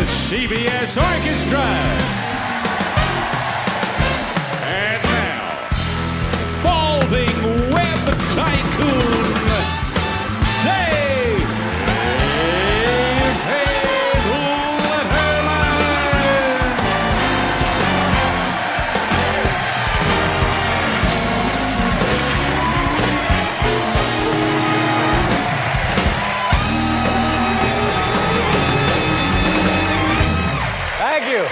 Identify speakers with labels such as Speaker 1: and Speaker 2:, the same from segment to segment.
Speaker 1: CBS Orchestra. And now, balding web tycoon, David Letterman.
Speaker 2: Thank you.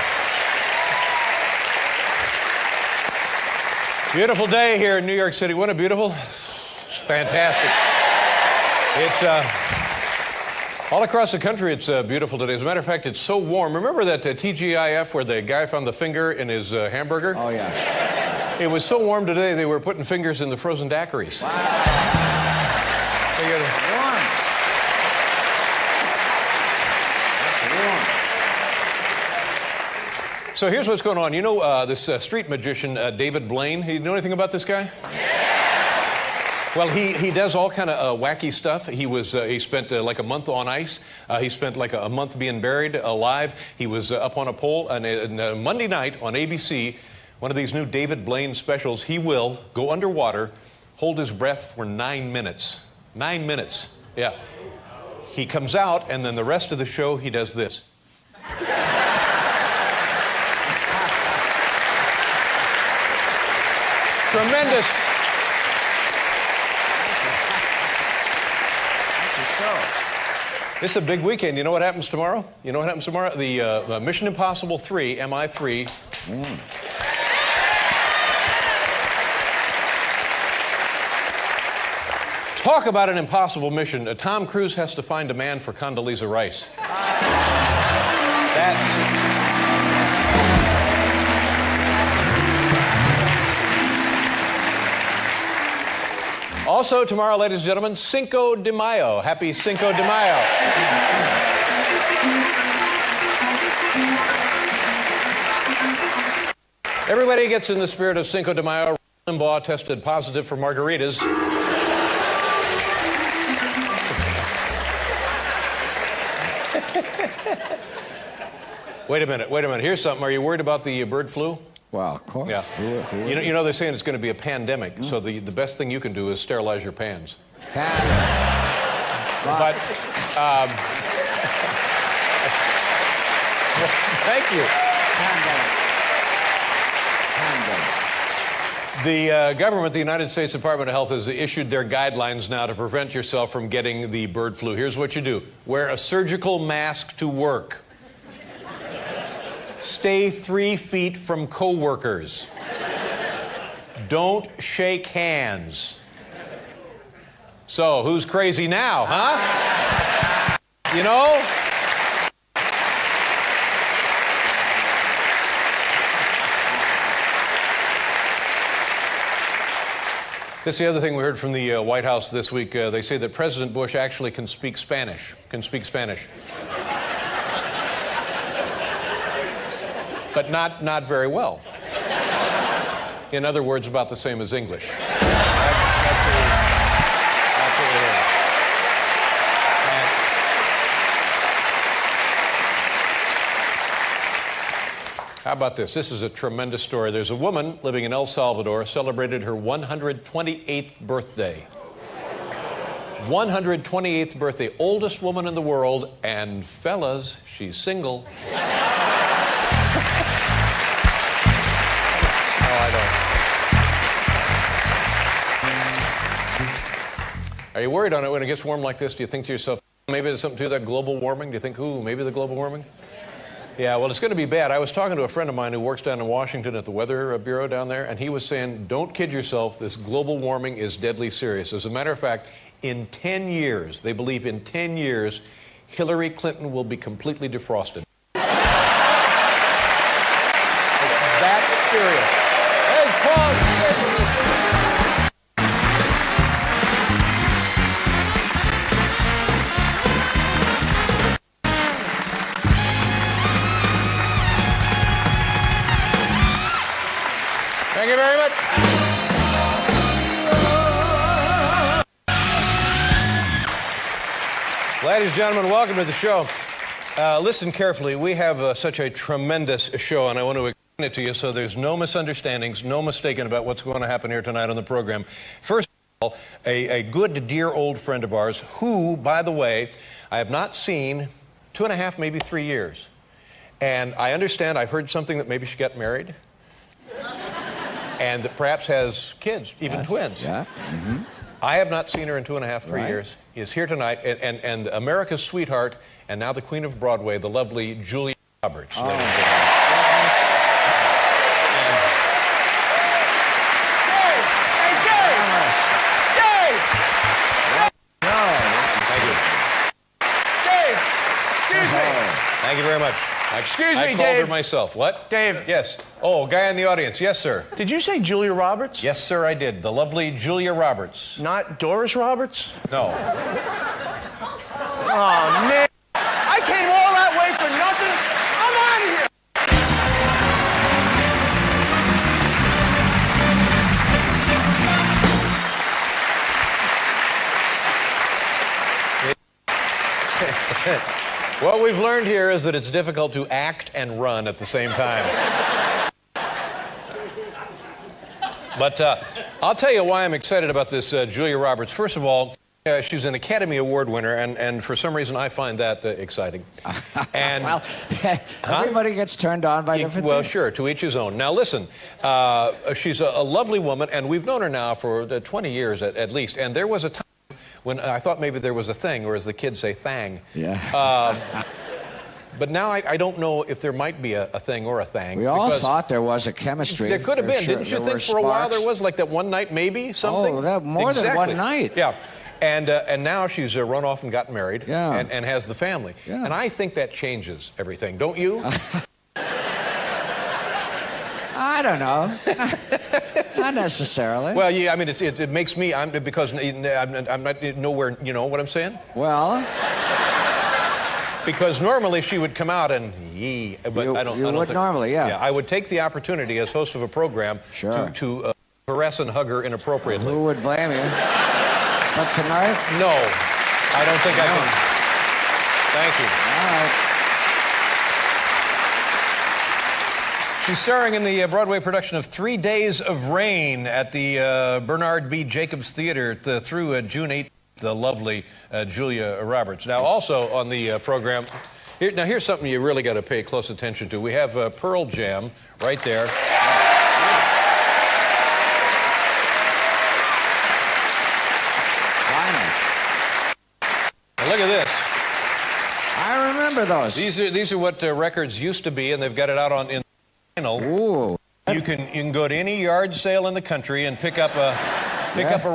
Speaker 2: Beautiful day here in New York City. Wasn't it beautiful? It's fantastic. It's all across the country. It's beautiful today. As a matter of fact, it's so warm. Remember that TGIF where the guy found the finger in his hamburger?
Speaker 3: Oh, yeah.
Speaker 2: It was so warm today they were putting fingers in the frozen daiquiris.
Speaker 3: Wow.
Speaker 2: They got
Speaker 3: Warm. That's warm.
Speaker 2: So here's what's going on. You know this street magician, David Blaine? You know anything about this guy? Yeah. Well, he does all kind of wacky stuff. He spent like a month on ice. He spent like a month being buried alive. He was up on a pole. And Monday night on ABC, one of these new David Blaine specials, he will go underwater, hold his breath for 9 minutes. 9 minutes. Yeah. He comes out, and then the rest of the show, he does this. Tremendous.
Speaker 3: That's a show.
Speaker 2: This is a big weekend. You know what happens tomorrow? You know what happens tomorrow? The Mission Impossible 3, MI3. Talk about an impossible mission. Tom Cruise has to find a man for Condoleezza Rice. Also tomorrow, ladies and gentlemen, Cinco de Mayo. Happy Cinco de Mayo. Everybody gets in the spirit of Cinco de Mayo. Limbaugh tested positive for margaritas. Wait a minute. Here's something. Are you worried about the bird flu?
Speaker 3: Well, of course.
Speaker 2: Yeah. You know they're saying it's going to be a pandemic, so the best thing you can do is sterilize your pans. But, thank you. The government, the United States Department of Health, has issued their guidelines now to prevent yourself from getting the bird flu. Here's what you do. Wear a surgical mask to work. Stay 3 feet from coworkers. Don't shake hands. So, who's crazy now, huh? You know? This is the other thing we heard from the White House this week. They say that President Bush actually can speak Spanish. But not very well. In other words, about the same as English. How about this? This is a tremendous story. There's a woman living in El Salvador celebrated her 128th birthday. 128th birthday, oldest woman in the world, and fellas, she's single. Are you worried on it when it gets warm like this? Do you think to yourself, maybe there's something to that global warming? Do you think, maybe the global warming? Yeah, well, it's going to be bad. I was talking to a friend of mine who works down in Washington at the Weather Bureau down there, and he was saying, don't kid yourself, this global warming is deadly serious. As a matter of fact, in 10 years, they believe in 10 years, Hillary Clinton will be completely defrosted. It's that serious. Hey, Paul! Thank you very much. Ladies and gentlemen, welcome to the show. Listen carefully. We have such a tremendous show, and I want to explain it to you so there's no misunderstandings, no mistaking about what's going to happen here tonight on the program. First of all, a good, dear old friend of ours who, by the way, I have not seen 2.5, maybe 3 years. And I understand, I heard something that maybe she got married and that perhaps has kids, even twins.
Speaker 3: Yeah. Mm-hmm.
Speaker 2: I have not seen her in 2.5, 3 years. He is here tonight, and America's sweetheart, and now the queen of Broadway, the lovely Julia Roberts.
Speaker 3: Oh.
Speaker 2: Thank you very much.
Speaker 4: Excuse me,
Speaker 2: I called
Speaker 4: Dave.
Speaker 2: her myself. What?
Speaker 4: Dave.
Speaker 2: Yes. Oh, guy in the audience. Yes, sir.
Speaker 4: Did you say Julia Roberts?
Speaker 2: Yes, sir, I did. The lovely Julia Roberts.
Speaker 4: Not Doris Roberts?
Speaker 2: No.
Speaker 4: Oh, man. I came all that way for nothing. I'm out of here.
Speaker 2: What we've learned here is that it's difficult to act and run at the same time. But I'll tell you why I'm excited about this Julia Roberts. First of all, she's an Academy Award winner, and for some reason I find that exciting. And
Speaker 3: Well, everybody gets turned on by different
Speaker 2: well,
Speaker 3: things.
Speaker 2: sure, to each his own. Now, listen, she's a lovely woman, and we've known her now for 20 years at least. And there was a time when I thought maybe there was a thing, or as the kids say, thang.
Speaker 3: Yeah.
Speaker 2: But now I don't know if there might be a thing or a thang.
Speaker 3: We all
Speaker 2: because
Speaker 3: thought there was a chemistry.
Speaker 2: there could have been.
Speaker 3: Sure,
Speaker 2: Didn't you
Speaker 3: there
Speaker 2: think
Speaker 3: were
Speaker 2: for a while
Speaker 3: sparks.
Speaker 2: there was, like that one night maybe, something?
Speaker 3: Oh, that more than
Speaker 2: Exactly.
Speaker 3: one night.
Speaker 2: Yeah. And now she's run off and gotten married.
Speaker 3: Yeah.
Speaker 2: And has the family.
Speaker 3: Yeah.
Speaker 2: And I think that changes everything, don't you?
Speaker 3: I don't know. Not necessarily.
Speaker 2: Well, yeah, I mean, it makes me, because I'm not nowhere, you know what I'm saying?
Speaker 3: Well,
Speaker 2: Because normally she would come out and but
Speaker 3: You-
Speaker 2: I don't.
Speaker 3: you
Speaker 2: I don't
Speaker 3: would
Speaker 2: think,
Speaker 3: normally, yeah.
Speaker 2: Yeah, I would take the opportunity as host of a program
Speaker 3: Sure.
Speaker 2: to caress and hug her inappropriately.
Speaker 3: who would blame you? But tonight,
Speaker 2: No, I don't think I can. Thank you.
Speaker 3: all right.
Speaker 2: She's starring in the Broadway production of 3 Days of Rain at the Bernard B. Jacobs Theater through June 8th. The lovely Julia Roberts. Now, also on the program, here's something you really got to pay close attention to. We have Pearl Jam right there.
Speaker 3: Finally.
Speaker 2: Now, look at this.
Speaker 3: I remember those.
Speaker 2: These are what records used to be, and they've got it out in vinyl.
Speaker 3: Ooh.
Speaker 2: You can go to any yard sale in the country and pick up a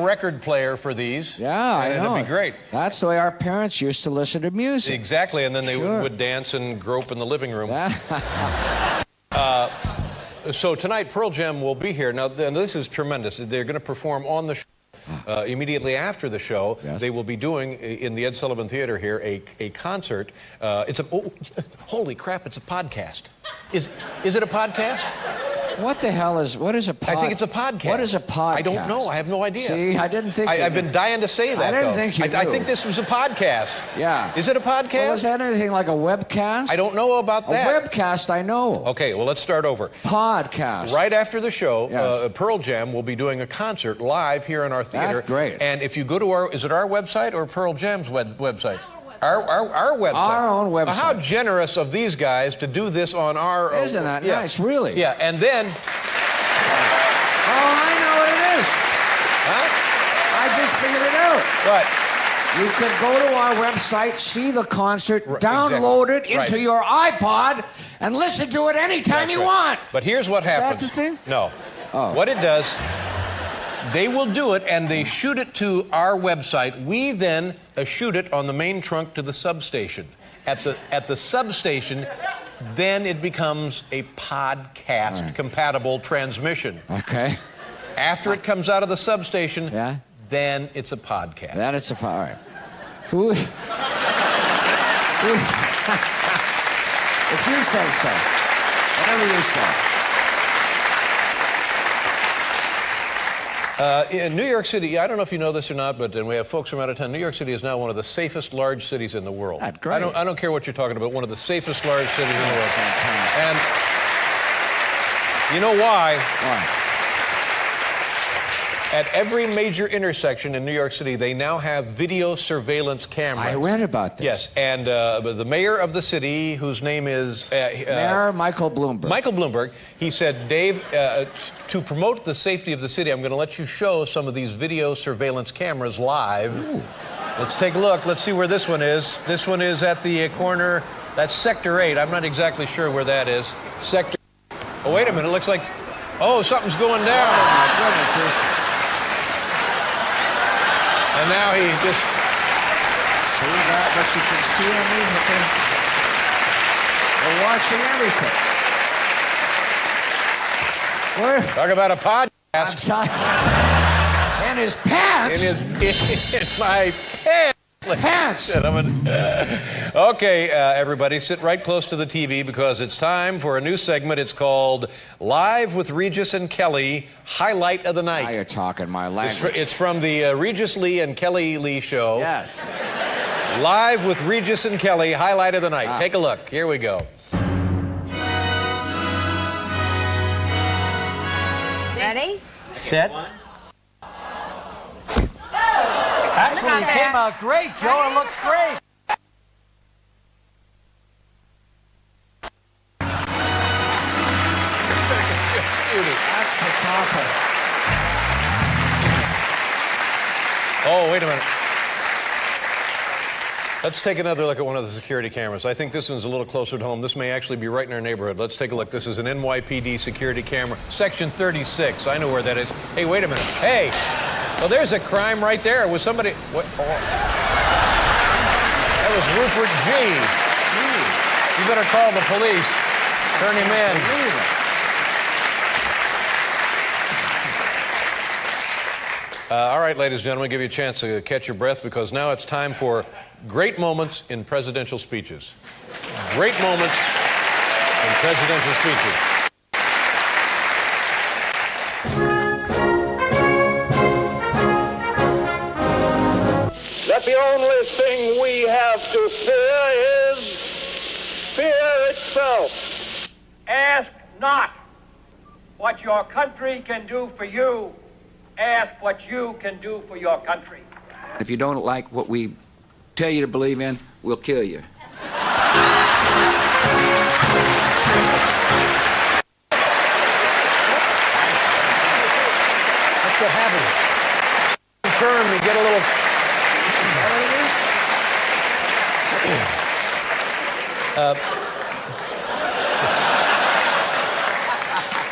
Speaker 2: record player for these.
Speaker 3: Yeah,
Speaker 2: and
Speaker 3: I know.
Speaker 2: it'd be great.
Speaker 3: That's the way our parents used to listen to music.
Speaker 2: Exactly, and then they
Speaker 3: Sure.
Speaker 2: would dance and grope in the living room. So tonight, Pearl Jam will be here. Now, this is tremendous. They're going to perform on the show. Immediately after the show,
Speaker 3: Yes.
Speaker 2: they will be doing in the Ed Sullivan Theater here a concert. Holy crap! It's a podcast. Is it a podcast?
Speaker 3: What the hell is, what is a podcast?
Speaker 2: I think it's a podcast.
Speaker 3: What is a podcast?
Speaker 2: I don't know. I have no idea.
Speaker 3: See, I didn't think you
Speaker 2: I've been
Speaker 3: knew.
Speaker 2: dying to say that,
Speaker 3: I didn't
Speaker 2: though.
Speaker 3: think you
Speaker 2: I
Speaker 3: knew.
Speaker 2: think this was a podcast.
Speaker 3: Yeah.
Speaker 2: Is it a podcast?
Speaker 3: Well, is that anything like a webcast?
Speaker 2: I don't know about
Speaker 3: A
Speaker 2: that.
Speaker 3: webcast, I know.
Speaker 2: Okay, well, let's start over.
Speaker 3: Podcast.
Speaker 2: Right after the show,
Speaker 3: Yes.
Speaker 2: Pearl Jam will be doing a concert live here in our theater.
Speaker 3: That's great.
Speaker 2: And if you go to is it our website or Pearl Jam's website? Our website.
Speaker 3: Our own website.
Speaker 2: How generous of these guys to do this on our...
Speaker 3: Isn't that
Speaker 2: yeah.
Speaker 3: nice, really?
Speaker 2: Yeah, and then...
Speaker 3: Oh, I know what it is.
Speaker 2: Huh?
Speaker 3: I just figured it out.
Speaker 2: What?
Speaker 3: You could go to our website, see the concert,
Speaker 2: Right,
Speaker 3: download
Speaker 2: exactly.
Speaker 3: it into
Speaker 2: Right.
Speaker 3: your iPod, and listen to it anytime
Speaker 2: That's
Speaker 3: you
Speaker 2: right.
Speaker 3: want.
Speaker 2: But here's what
Speaker 3: Is that
Speaker 2: happens.
Speaker 3: the thing?
Speaker 2: No.
Speaker 3: Oh.
Speaker 2: What it does, they will do it and they shoot it to our website. We then shoot it on the main trunk to the substation. At the substation, then it becomes a podcast compatible transmission.
Speaker 3: Okay.
Speaker 2: After it comes out of the substation,
Speaker 3: Yeah.
Speaker 2: then it's a podcast.
Speaker 3: That it's a all right. Who? If you say so. Whatever you say.
Speaker 2: In New York City, I don't know if you know this or not, but we have folks from out of town. New York City is now one of the safest large cities in the world.
Speaker 3: That's great.
Speaker 2: I don't care what you're talking about. One of the safest large cities in the world.
Speaker 3: Fantastic.
Speaker 2: And you know why?
Speaker 3: Why?
Speaker 2: At every major intersection in New York City, they now have video surveillance cameras.
Speaker 3: I read about this.
Speaker 2: Yes, and the mayor of the city, whose name is...
Speaker 3: Mayor Michael Bloomberg.
Speaker 2: Michael Bloomberg, he said, Dave, to promote the safety of the city, I'm going to let you show some of these video surveillance cameras live. Ooh. Let's take a look. Let's see where this one is. This one is at the corner. That's Sector 8. I'm not exactly sure where that is. Sector... Oh, wait a minute. It looks like... Oh, something's going down.
Speaker 3: Oh, my goodness.
Speaker 2: And now he just...
Speaker 3: See that? What you can see underneath, they're watching everything.
Speaker 2: Talk about a podcast.
Speaker 3: In his pants?
Speaker 2: In my pants.
Speaker 3: Pants.
Speaker 2: Gentlemen. Okay, everybody, sit right close to the TV because it's time for a new segment. It's called Live with Regis and Kelly, Highlight of the Night.
Speaker 3: Now you're talking my language.
Speaker 2: It's from the Regis Lee and Kelly Lee show.
Speaker 3: Yes.
Speaker 2: Live with Regis and Kelly, Highlight of the Night. Take a look. Here we go.
Speaker 5: Ready?
Speaker 6: Set. Actually, it came out great, Joe. It looks great.
Speaker 3: That's the topper.
Speaker 2: Oh, wait a minute. Let's take another look at one of the security cameras. I think this one's a little closer to home. This may actually be right in our neighborhood. Let's take a look. This is an NYPD security camera. Section 36. I know where that is. Hey, wait a minute. Hey. Well, there's a crime right there. Was somebody... What? Oh. That was Rupert G. You better call the police. Turn him in. All right, ladies and gentlemen, give you a chance to catch your breath because now it's time for great moments in presidential speeches. Great moments in presidential speeches.
Speaker 7: That the only thing we have to fear is fear itself. Ask not what your country can do for you. Ask what you can do for your country.
Speaker 8: If you don't like what we tell you to believe in, we'll kill you.
Speaker 2: That's what happens. Term, you get a little...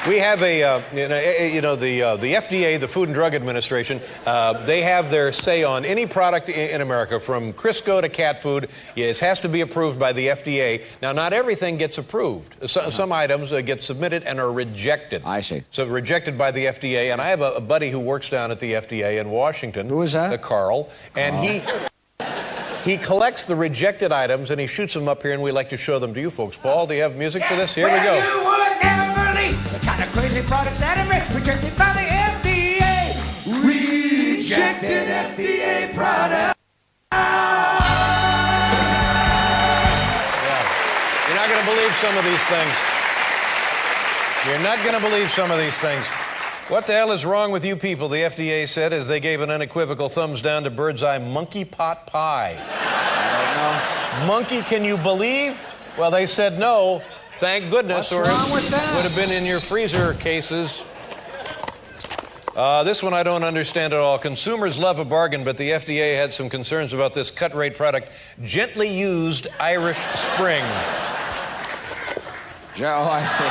Speaker 2: We have a, the FDA, the Food and Drug Administration, they have their say on any product in America, from Crisco to cat food. It has to be approved by the FDA. Now, not everything gets approved. Some items get submitted and are rejected.
Speaker 3: I see.
Speaker 2: So rejected by the FDA. And I have a buddy who works down at the FDA in Washington.
Speaker 3: Who is that?
Speaker 2: Carl. And he collects the rejected items and he shoots them up here, and we like to show them to you folks. Paul, do you have music for this? Here we go.
Speaker 9: You would never believe the kind of crazy products that are rejected by the FDA. Rejected FDA product.
Speaker 2: Yeah. You're not going to believe some of these things. You're not going to believe some of these things. What the hell is wrong with you people, the FDA said, as they gave an unequivocal thumbs down to Bird's Eye monkey pot pie.
Speaker 3: I don't know.
Speaker 2: Monkey, can you believe? Well, they said no. Thank goodness.
Speaker 3: What's wrong with that?
Speaker 2: Would have been in your freezer cases. This one I don't understand at all. Consumers love a bargain, but the FDA had some concerns about this cut-rate product, gently used Irish Spring.
Speaker 3: Joe, I see.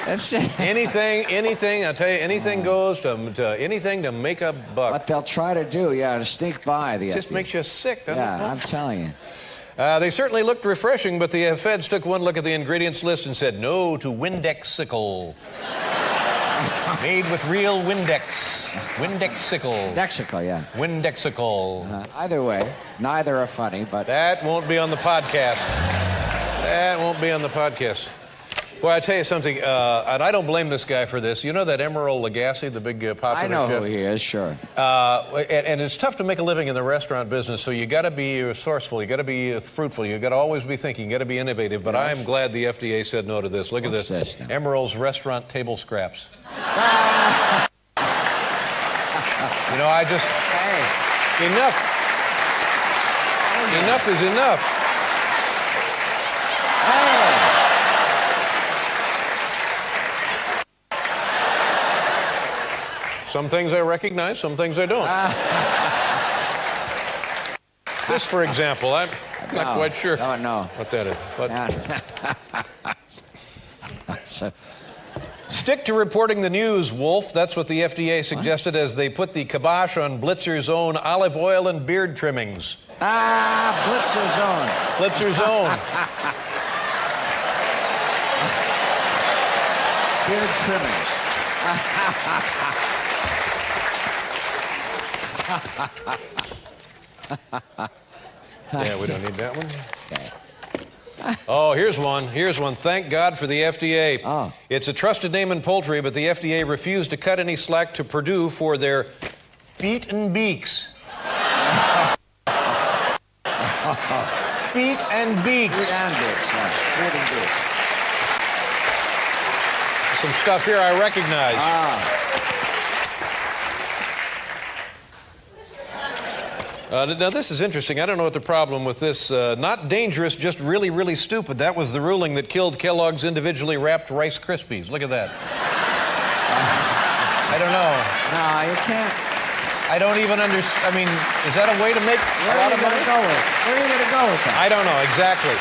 Speaker 3: That's it.
Speaker 2: Anything, I tell you, anything goes to anything to make a buck.
Speaker 3: What they'll try to do, to sneak by the
Speaker 2: Just
Speaker 3: FDA.
Speaker 2: makes you sick, doesn't it?
Speaker 3: Yeah, I'm telling you.
Speaker 2: They certainly looked refreshing, but the feds took one look at the ingredients list and said no to Windexicle. Made with real Windex. Windexicle.
Speaker 3: Dexicle, yeah.
Speaker 2: Windexicle.
Speaker 3: Either way, neither are funny, but...
Speaker 2: That won't be on the podcast. That won't be on the podcast. Well, I tell you something, and I don't blame this guy for this. You know that Emeril Lagasse, the big popular
Speaker 3: I know
Speaker 2: chef?
Speaker 3: who he is, sure.
Speaker 2: And it's tough to make a living in the restaurant business, so you got to be resourceful, you got to be fruitful, you got to always be thinking, you got to be innovative. But I am glad the FDA said no to this. Look at this. Emeril's restaurant table scraps. You know, I just...
Speaker 3: Hey.
Speaker 2: Enough. Enough is enough.
Speaker 3: Hey.
Speaker 2: Some things I recognize, some things I don't. This, for example, I'm not quite sure what that is. But stick to reporting the news, Wolf. That's what the FDA suggested as they put the kibosh on Blitzer's own olive oil and beard trimmings.
Speaker 3: Blitzer's own.
Speaker 2: Blitzer's own.
Speaker 3: Beard trimmings.
Speaker 2: Yeah, we don't need that one. Oh, here's one. Here's one. Thank God for the FDA.
Speaker 3: Oh.
Speaker 2: It's a trusted name in poultry, but the FDA refused to cut any slack to Purdue for their feet and beaks. Feet and beaks.
Speaker 3: Feet and beaks, yeah. Feet and beaks.
Speaker 2: Some stuff here I recognize. Now, this is interesting. I don't know what the problem with this. Not dangerous, just really, really stupid. That was the ruling that killed Kellogg's individually wrapped Rice Krispies. Look at that. I don't know.
Speaker 3: No, you can't.
Speaker 2: I don't even understand. I mean, is that a way to make a lot of money?
Speaker 3: Where are you going to go with that?
Speaker 2: I don't know, exactly.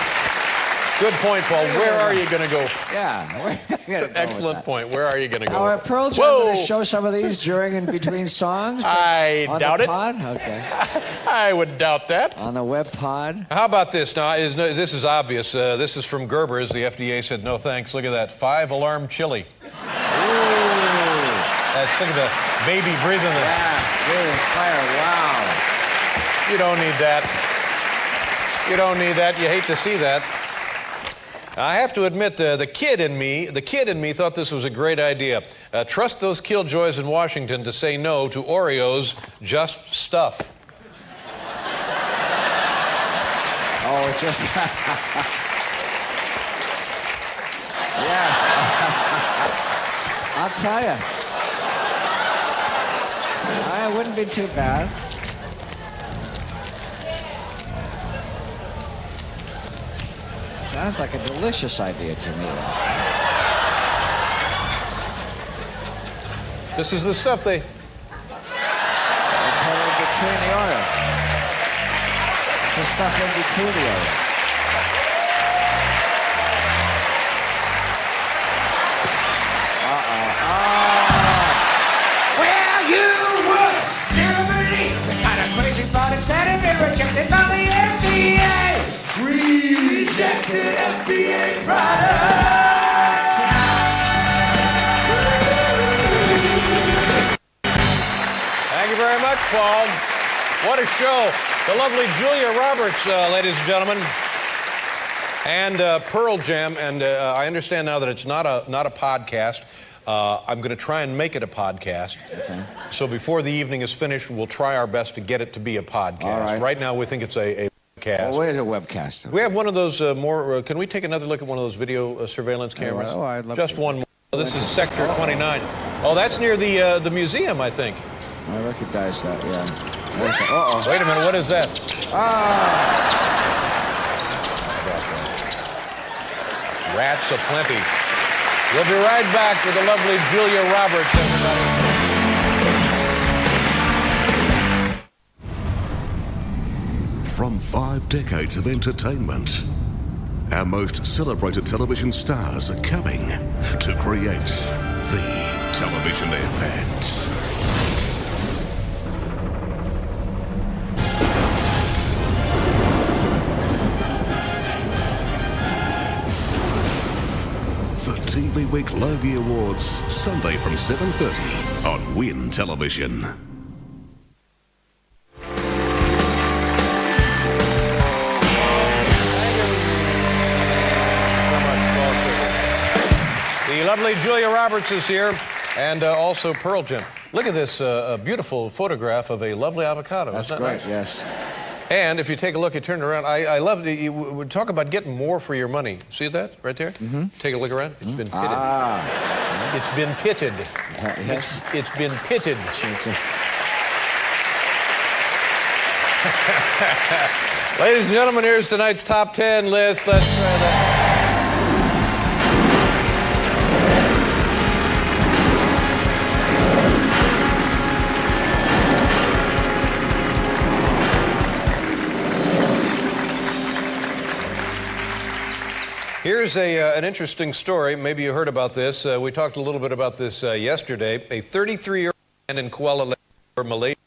Speaker 2: Good point, Paul. Where are you going to go?
Speaker 3: Yeah.
Speaker 2: That's an excellent point. Where are you going to go?
Speaker 3: Now, are Pearl Jam going to show some of these during and between songs?
Speaker 2: I doubt it.
Speaker 3: On the pod? Okay.
Speaker 2: I would doubt that.
Speaker 3: On the web pod?
Speaker 2: How about this? Now, this is obvious. This is from Gerber's. The FDA said, no thanks. Look at that. 5-alarm chili.
Speaker 3: Ooh.
Speaker 2: Look at the baby breathing.
Speaker 3: Yeah, breathing fire. Wow.
Speaker 2: You don't need that. You don't need that. You hate to see that. I have to admit, the kid in me thought this was a great idea. Trust those killjoys in Washington to say no to Oreos, just stuff.
Speaker 3: Oh, just... Yes. I'll tell you. It wouldn't be too bad. Sounds like a delicious idea to me.
Speaker 2: This is the stuff they
Speaker 3: put in between the oil. It's the stuff in between the oil.
Speaker 9: Well, you would never believe the kind of crazy products that have been rejected by the FDA. Rejected FDA products.
Speaker 2: Thank you very much, Paul. What a show. The lovely Julia Roberts, ladies and gentlemen. And Pearl Jam. And I understand now that it's not a podcast. I'm going to try and make it a podcast. Okay. So before the evening is finished, we'll try our best to get it to be a podcast.
Speaker 3: All right.
Speaker 2: Right now, we think it's a webcast.
Speaker 3: Well, where's a webcast?
Speaker 2: We have one of those can we take another look at one of those video surveillance cameras?
Speaker 3: Oh, I'd love
Speaker 2: Just
Speaker 3: to.
Speaker 2: one more. This is Sector 29. Oh, that's near the museum, I think.
Speaker 3: I recognize that, yeah. Uh-oh.
Speaker 2: Wait a minute, what is that? Rats aplenty. We'll be right back with the lovely Julia Roberts, everybody.
Speaker 5: From 5 decades of entertainment, our most celebrated television stars are coming to create the television event. The TV Week Logie Awards, Sunday from 7:30 on Win Television.
Speaker 2: The lovely Julia Roberts is here, and also Pearl Jam. Look at this beautiful photograph of a lovely avocado.
Speaker 3: That's
Speaker 2: Isn't that
Speaker 3: great,
Speaker 2: nice?
Speaker 3: yes.
Speaker 2: And if you take a look, you turn it around. I love it. You would talk about getting more for your money. See that right there? Mm-hmm. Take a look around. It's been pitted. It's been pitted.
Speaker 3: Yes.
Speaker 2: It's been pitted. Ladies and gentlemen, here's tonight's top 10 list. Let's try that. Here's an interesting story. Maybe you heard about this. We talked a little bit about this yesterday. A 33-year-old man in Kuala Lumpur, Malaysia,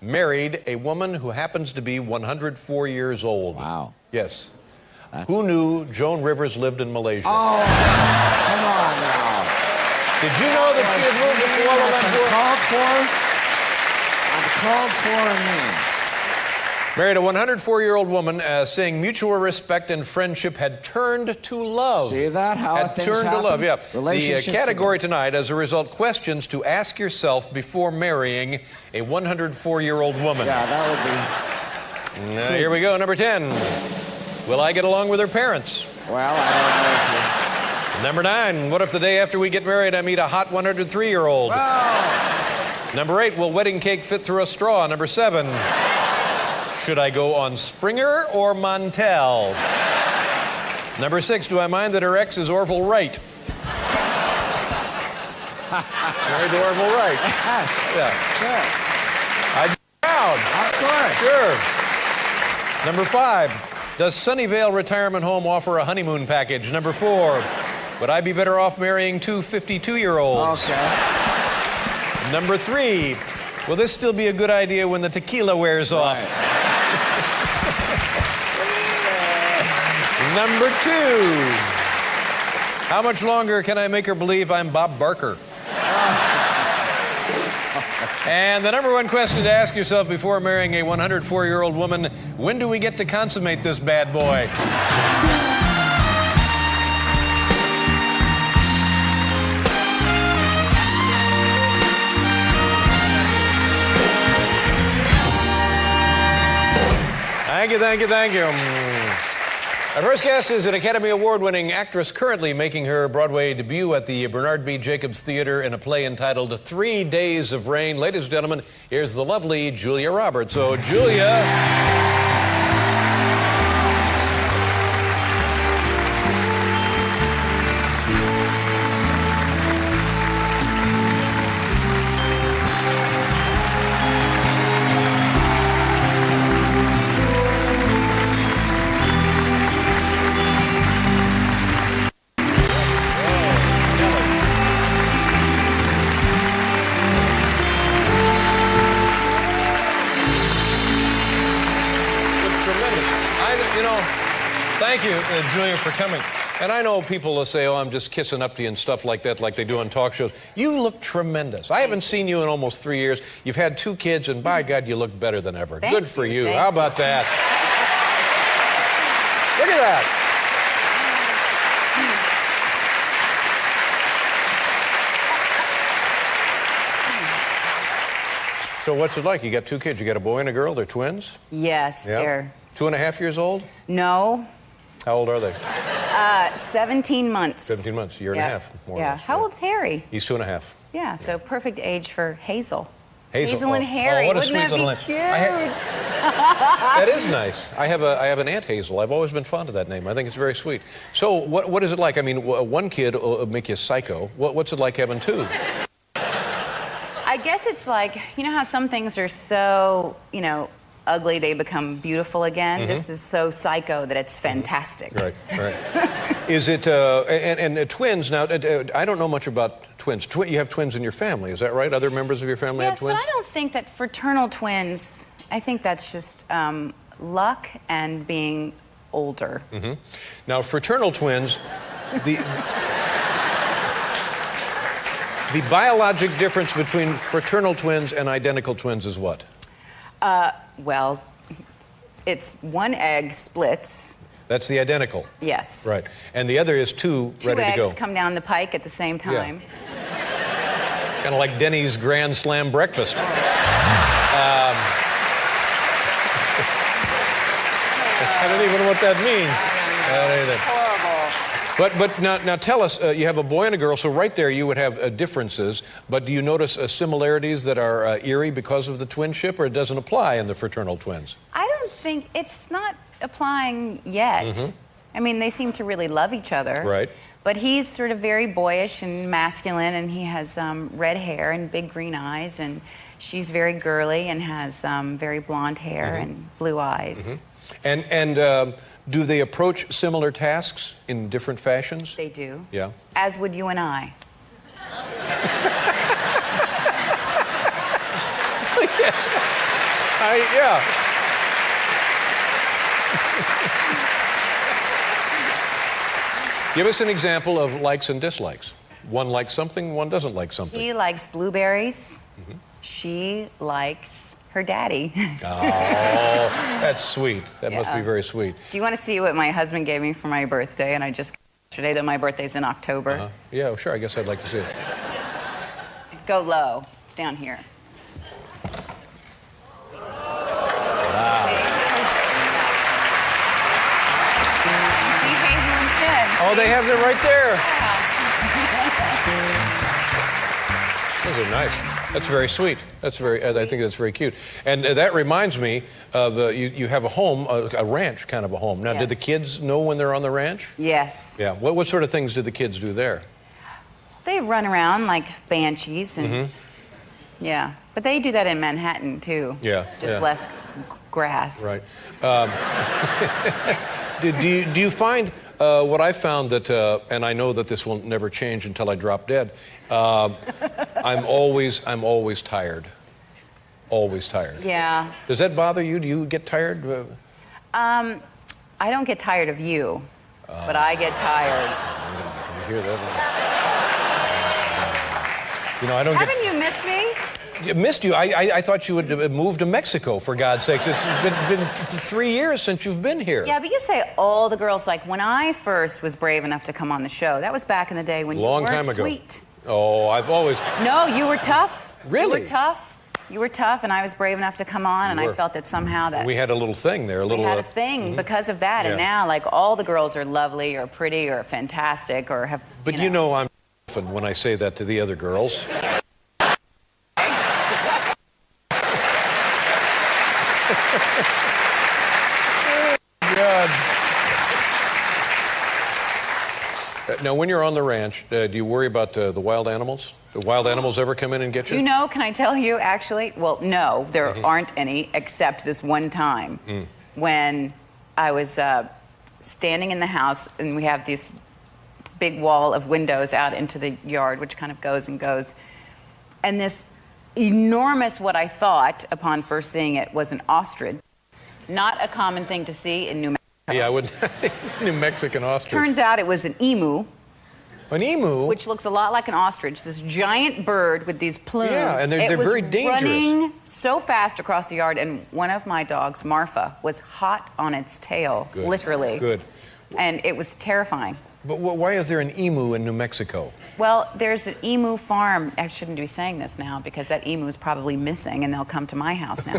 Speaker 2: married a woman who happens to be 104 years old.
Speaker 3: Wow.
Speaker 2: Yes. Who knew Joan Rivers lived in Malaysia?
Speaker 3: Oh, come on now.
Speaker 2: Did you know that she had moved to Kuala Lumpur?
Speaker 3: Uncalled for and mean.
Speaker 2: Married a 104-year-old woman, saying mutual respect and friendship had turned to love.
Speaker 3: See that? How
Speaker 2: had
Speaker 3: things
Speaker 2: turned
Speaker 3: happen?
Speaker 2: to love, yeah.
Speaker 3: Relationships.
Speaker 2: The category tonight, as a result, questions to ask yourself before marrying a 104-year-old woman.
Speaker 3: Yeah, that would be...
Speaker 2: Here we go, number 10. Will I get along with her parents?
Speaker 3: Well, I don't know if
Speaker 2: Number 9. What if the day after we get married I meet a hot 103-year-old?
Speaker 3: Oh.
Speaker 2: Number 8. Will wedding cake fit through a straw? Number 7. Should I go on Springer or Montel? Number 6, do I mind that her ex is Orville Wright? Married to Orville Wright. Yeah.
Speaker 3: Sure.
Speaker 2: I'd be proud.
Speaker 3: Of course.
Speaker 2: Sure. Number 5, does Sunnyvale Retirement Home offer a honeymoon package? Number 4, would I be better off marrying two 52-year-olds?
Speaker 3: Okay.
Speaker 2: Number 3, will this still be a good idea when the tequila wears off? Number 2, how much longer can I make her believe I'm Bob Barker? And the number 1 question to ask yourself before marrying a 104-year-old woman, when do we get to consummate this bad boy? Thank you, thank you, thank you. Our first guest is an Academy Award-winning actress currently making her Broadway debut at the Bernard B. Jacobs Theater in a play entitled 3 Days of Rain. Ladies and gentlemen, here's the lovely Julia Roberts. So, Julia... Thank you, Julia, for coming. And I know people will say, oh, I'm just kissing up to you and stuff like that, like they do on talk shows. You look tremendous. I haven't seen you in almost 3 years. You've had 2 kids, and by God, you look better than ever. Good for you. How about that? Look at that. So what's it like? You got 2 kids. You got a boy and a girl. They're twins?
Speaker 10: Yes,
Speaker 2: Yep.
Speaker 10: they're...
Speaker 2: 2.5 years old?
Speaker 10: No.
Speaker 2: How old are they?
Speaker 10: 17 months.
Speaker 2: 17 months, year and a half, more or less.
Speaker 10: How old's Harry?
Speaker 2: He's 2.5.
Speaker 10: Yeah, so perfect age for Hazel.
Speaker 2: Hazel
Speaker 10: and Harry.
Speaker 2: what a
Speaker 10: Wouldn't
Speaker 2: sweet little
Speaker 10: that
Speaker 2: name.
Speaker 10: be cute?
Speaker 2: That is nice. I have an Aunt Hazel. I've always been fond of that name. I think it's very sweet. So what is it like? I mean, one kid will make you psycho. What's it like having 2?
Speaker 10: I guess it's like, you know how some things are so, ugly, they become beautiful again?
Speaker 2: Mm-hmm.
Speaker 10: This is so psycho that it's fantastic.
Speaker 2: Right. Is it, and twins, now, I don't know much about twins. You have twins in your family, is that right? Other members of your family have twins?
Speaker 10: Yes, but I don't think that fraternal twins, I think that's just luck and being older.
Speaker 2: Mm-hmm. Now, fraternal twins, the biologic difference between fraternal twins and identical twins is what?
Speaker 10: Well, it's one egg splits
Speaker 2: That's the identical.
Speaker 10: Yes.
Speaker 2: Right. And the other is two ready to
Speaker 10: Two
Speaker 2: go.
Speaker 10: eggs come down the pike at the same time.
Speaker 2: Kind of like Denny's Grand Slam breakfast. I don't even know what that means.
Speaker 10: Horrible.
Speaker 2: But now tell us, you have a boy and a girl, so right there you would have differences, but do you notice similarities that are eerie because of the twinship, or it doesn't apply in the fraternal twins?
Speaker 10: I don't think, it's not applying yet. I mean, they seem to really love each other.
Speaker 2: Right.
Speaker 10: But he's sort of very boyish and masculine, and he has red hair and big green eyes, and she's very girly and has very blonde hair and blue eyes.
Speaker 2: And do they approach similar tasks in different fashions?
Speaker 10: They do.
Speaker 2: Yeah.
Speaker 10: As would you and I.
Speaker 2: Yes. Yeah. Give us an example of likes and dislikes. One likes something, one doesn't like something.
Speaker 10: He likes blueberries. She likes her daddy.
Speaker 2: Oh, that's sweet. That must be very sweet.
Speaker 10: Do you want to see what my husband gave me for my birthday? And I just yesterday that my birthday's in October.
Speaker 2: Yeah, sure. I guess I'd like to see it.
Speaker 10: Go low. It's down here. See Hazel and Finn.
Speaker 2: Oh, they have them right there. Those are nice. That's very sweet. That's very. I think that's very cute. And that reminds me of you have a home, a ranch kind of a home. Now,
Speaker 10: Yes.
Speaker 2: did the kids know when they're on the ranch?
Speaker 10: Yes.
Speaker 2: Yeah. What sort of things did the kids do there?
Speaker 10: They run around like banshees and yeah. But they do that in Manhattan too.
Speaker 2: Yeah.
Speaker 10: Just less grass.
Speaker 2: Right. Do you find what I found that, and I know that this will never change until I drop dead. I'm always tired. Always tired.
Speaker 10: Yeah.
Speaker 2: Does that bother you? Do you get tired?
Speaker 10: I don't get tired of you, but I get tired.
Speaker 2: You hear that? You know, I don't.
Speaker 10: Haven't you missed me?
Speaker 2: Missed you. I thought you would move to Mexico, for God's sakes. It's been 3 years since you've been here.
Speaker 10: Yeah, but you say all the girls, like when I first was brave enough to come on the show, that was back in the day when
Speaker 2: Long
Speaker 10: you weren't
Speaker 2: time ago.
Speaker 10: sweet.
Speaker 2: Oh, I've always.
Speaker 10: No, you were tough.
Speaker 2: Really?
Speaker 10: You were tough. You were tough, and I was brave enough to come on, and I felt that somehow that
Speaker 2: We had a little thing there, a little.
Speaker 10: we had a thing because of that, and now like all the girls are lovely or pretty or fantastic or have.
Speaker 2: But you know I'm when I say that to the other girls. God. Now, when you're on the ranch, do you worry about the wild animals? Do wild animals ever come in and get you?
Speaker 10: You know, can I tell you, actually? Well, no, there aren't any, except this one time when I was standing in the house, and we have this big wall of windows out into the yard, which kind of goes and goes. And this enormous, what I thought, upon first seeing it, was an ostrich. Not a common thing to see in New Mexico.
Speaker 2: Yeah, I wouldn't think New Mexican ostrich.
Speaker 10: Turns out it was an emu.
Speaker 2: An emu?
Speaker 10: Which looks a lot like an ostrich. This giant bird with these plumes.
Speaker 2: Yeah, and they're very dangerous.
Speaker 10: It was running so fast across the yard, and one of my dogs, Marfa, was hot on its tail, literally.
Speaker 2: Good.
Speaker 10: And it was terrifying.
Speaker 2: But why is there an emu in New Mexico?
Speaker 10: Well, there's an emu farm. I shouldn't be saying this now because that emu is probably missing, and they'll come to my house now.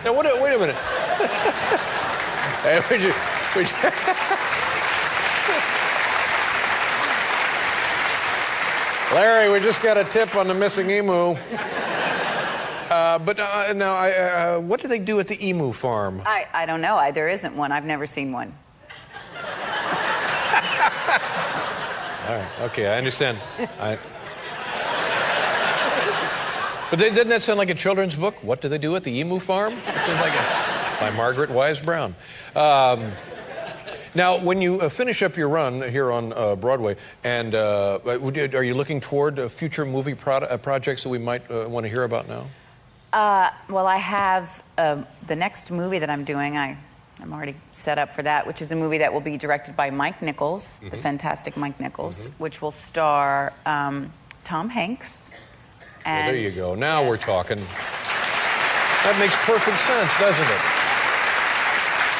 Speaker 2: Now, wait a minute. Hey, would you... Larry, we just got a tip on the missing emu. Now, what do they do at the emu farm?
Speaker 10: I don't know. There isn't one. I've never seen one.
Speaker 2: All right. Okay, I understand. But doesn't that sound like a children's book? What do they do at the emu farm? It sounds like by Margaret Wise Brown. Now, when you finish up your run here on Broadway, and are you looking toward future movie projects that we might want to hear about now?
Speaker 10: Well, I have the next movie that I'm doing. I'm already set up for that, which is a movie that will be directed by Mike Nichols, the fantastic Mike Nichols, which will star Tom Hanks.
Speaker 2: Well, there you go. Now we're talking. That makes perfect sense, doesn't it?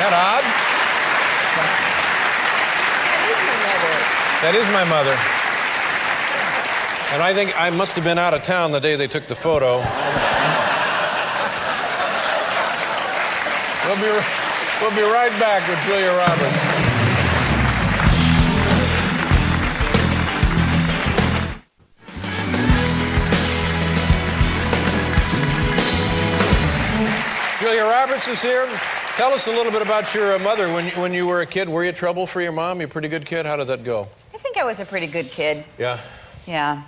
Speaker 2: that odd? That is my mother. And I think I must have been out of town the day they took the photo. We'll be right back with Julia Roberts. Julia Roberts is here. Tell us a little bit about your mother. When you were a kid, were you trouble for your mom? You a pretty good kid? How did that go?
Speaker 10: I think I was a pretty good kid.
Speaker 2: Yeah?
Speaker 10: Yeah.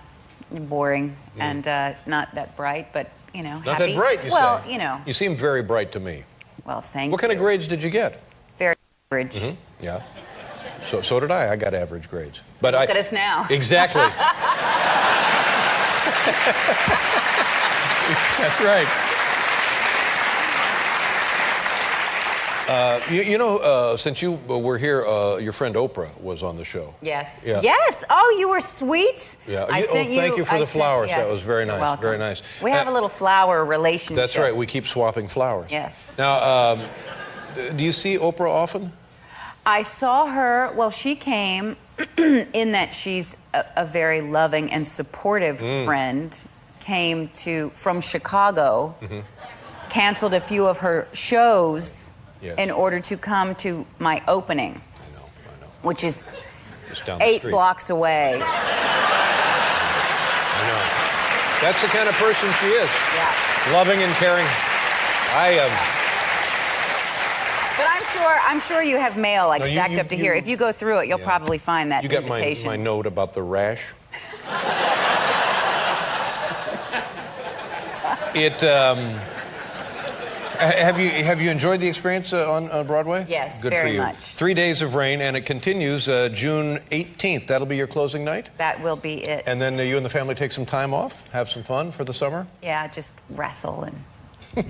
Speaker 10: Boring and not that bright, but, you know,
Speaker 2: Not
Speaker 10: happy.
Speaker 2: that bright, you say?
Speaker 10: Well, you know.
Speaker 2: You seem very bright to me.
Speaker 10: Well, thank you.
Speaker 2: What kind of grades did you get?
Speaker 10: Very average.
Speaker 2: Mm-hmm. Yeah. So did I. I got average grades. But
Speaker 10: Look at us now.
Speaker 2: Exactly. That's right. Since you were here, your friend Oprah was on the show.
Speaker 10: Yes.
Speaker 2: Yeah.
Speaker 10: Yes. Oh, you were sweet.
Speaker 2: Yeah.
Speaker 10: Thank
Speaker 2: you for the flowers.
Speaker 10: Yes.
Speaker 2: That was very nice.
Speaker 10: You're welcome.
Speaker 2: Very nice.
Speaker 10: We have a little flower relationship.
Speaker 2: That's right. We keep swapping flowers.
Speaker 10: Yes.
Speaker 2: Now, do you see Oprah often?
Speaker 10: I saw her. Well, she came in that she's a very loving and supportive friend. Came from Chicago. Mm-hmm. Canceled a few of her shows. Yes. In order to come to my opening. I know. Which is just down the 8 blocks away.
Speaker 2: I know. That's the kind of person she is.
Speaker 10: Yeah.
Speaker 2: Loving and caring.
Speaker 10: But I'm sure you have mail stacked up to here. If you go through it, you'll probably find that invitation.
Speaker 2: You got my note about the rash. Have you enjoyed the experience on Broadway?
Speaker 10: Yes,
Speaker 2: Good
Speaker 10: very
Speaker 2: for you.
Speaker 10: much.
Speaker 2: 3 days of rain, and it continues June 18th. That'll be your closing night?
Speaker 10: That will be it.
Speaker 2: And then you and the family take some time off, have some fun for the summer?
Speaker 10: Yeah, just wrestle and...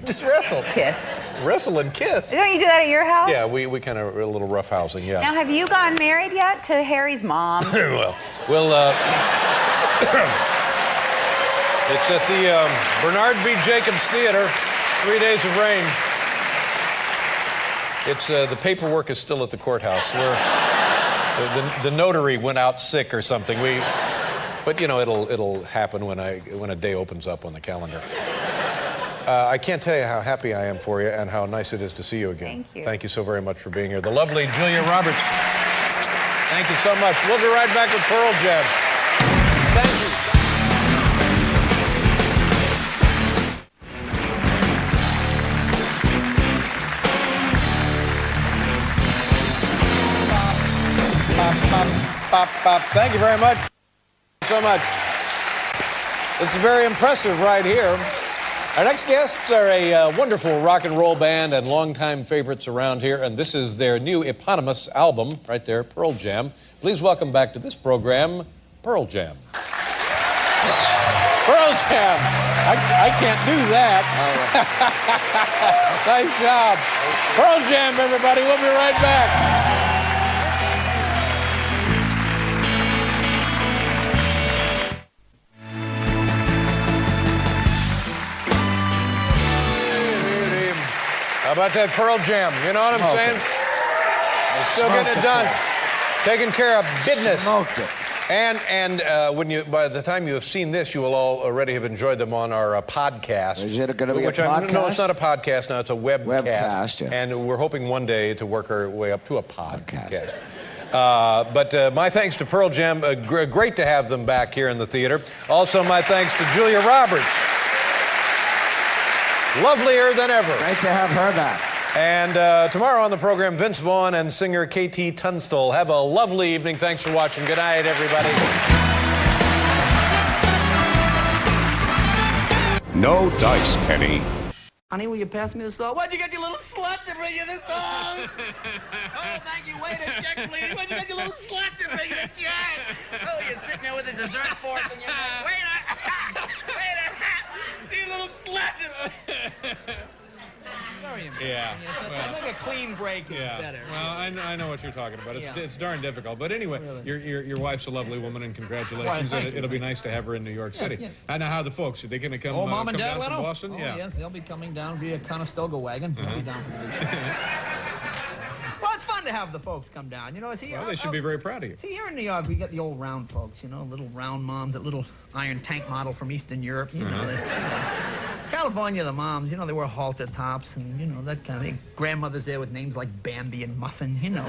Speaker 2: Just wrestle?
Speaker 10: Kiss.
Speaker 2: Wrestle and kiss?
Speaker 10: Don't you do that at your house?
Speaker 2: Yeah, we kind of a little rough housing, yeah.
Speaker 10: Now, have you gotten married yet to Harry's mom?
Speaker 2: Well, it's at the Bernard B. Jacobs Theater. 3 days of rain. It's the paperwork is still at the courthouse. The notary went out sick or something. But you know it'll happen when a day opens up on the calendar. I can't tell you how happy I am for you and how nice it is to see you again.
Speaker 10: Thank you.
Speaker 2: Thank you so very much for being here. The lovely Julia Roberts. Thank you so much. We'll be right back with Pearl Jam. Thank you. Thank you very much. So much. It's very impressive right here. Our next guests are a wonderful rock and roll band and longtime favorites around here, and this is their new eponymous album right there, Pearl Jam. Please welcome back to this program, Pearl Jam. Pearl Jam. I can't do that. Nice job. Pearl Jam, everybody. We'll be right back. How about that Pearl Jam? You know what I'm saying? Still getting it done. Taking care of business.
Speaker 3: Smoked it.
Speaker 2: And by the time you have seen this, you will already have enjoyed them on our podcast.
Speaker 3: Is it going to be a podcast?
Speaker 2: No, it's not a podcast now. It's a webcast.
Speaker 3: Webcast, yeah.
Speaker 2: And we're hoping one day to work our way up to a podcast. But my thanks to Pearl Jam. Great to have them back here in the theater. Also, my thanks to Julia Roberts. Lovelier than ever.
Speaker 3: Great to have her back.
Speaker 2: And tomorrow on the program, Vince Vaughn and singer KT Tunstall. Have a lovely evening. Thanks for watching. Good night, everybody.
Speaker 5: No dice, Kenny.
Speaker 4: Honey, will you pass me the salt? Why'd you get your little slut to bring you the salt? Oh, thank you. Wait a check, please. Why'd you get your little slut to bring you the check? Oh, you're sitting there with a dessert fork and you're like, wait a you little slut. Very important.
Speaker 11: Yeah.
Speaker 4: Yes, I think a clean break is better.
Speaker 11: Well, I know what you're talking about. It's darn difficult. But anyway,
Speaker 4: Really?
Speaker 11: your wife's a lovely woman, and congratulations.
Speaker 4: Well,
Speaker 11: It'll be nice to have her in New York City.
Speaker 4: Yes.
Speaker 11: I know how the folks, are they going to come,
Speaker 4: Mom and
Speaker 11: come
Speaker 4: Dad
Speaker 11: down
Speaker 4: went
Speaker 11: from
Speaker 4: over.
Speaker 11: Boston?
Speaker 4: Oh,
Speaker 11: Yeah.
Speaker 4: yes, they'll be coming down via Conestoga wagon. They'll be down for the beach. fun to have the folks come down. You know,
Speaker 11: Well, they should be very proud of you.
Speaker 4: See, here in New York, we get the old round folks, you know, little round moms, that little iron tank model from Eastern Europe, you know. California, the moms, you know, they wear halter tops and, you know, that kind of thing. Grandmothers there with names like Bambi and Muffin, you know.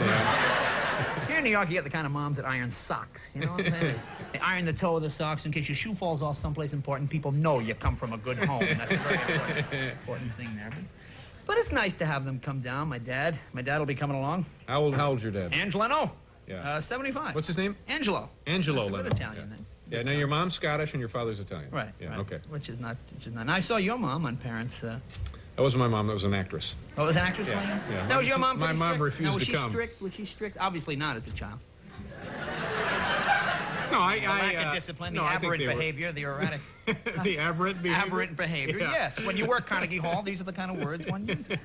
Speaker 4: Here in New York, you get the kind of moms that iron socks, you know what I'm saying? They iron the toe of the socks in case your shoe falls off someplace important. People know you come from a good home. That's a very important thing there. But it's nice to have them come down. My dad will be coming along.
Speaker 11: How old's your dad?
Speaker 4: Angelo.
Speaker 11: Yeah.
Speaker 4: 75.
Speaker 11: What's his name?
Speaker 4: Angelo.
Speaker 11: Angelo
Speaker 4: That's a good
Speaker 11: Letterman.
Speaker 4: Italian name.
Speaker 11: Yeah, now your mom's Scottish and your father's Italian.
Speaker 4: Right.
Speaker 11: Yeah,
Speaker 4: right.
Speaker 11: okay.
Speaker 4: Which is not. And I saw your mom on Parents.
Speaker 11: That wasn't my mom, that was an actress.
Speaker 4: Oh, it was an actress
Speaker 11: Yeah,
Speaker 4: playing?
Speaker 11: yeah.
Speaker 4: Now, was your mom
Speaker 11: My
Speaker 4: pretty
Speaker 11: mom
Speaker 4: strict?
Speaker 11: refused
Speaker 4: now, was
Speaker 11: to
Speaker 4: she
Speaker 11: come.
Speaker 4: strict? Was she strict? Obviously not as a child.
Speaker 11: No,
Speaker 4: The lack of discipline, the aberrant behavior, the erratic.
Speaker 11: The aberrant behavior?
Speaker 4: Aberrant behavior,
Speaker 11: Yeah.
Speaker 4: Yes. When you work Carnegie Hall, these are the kind of words one uses.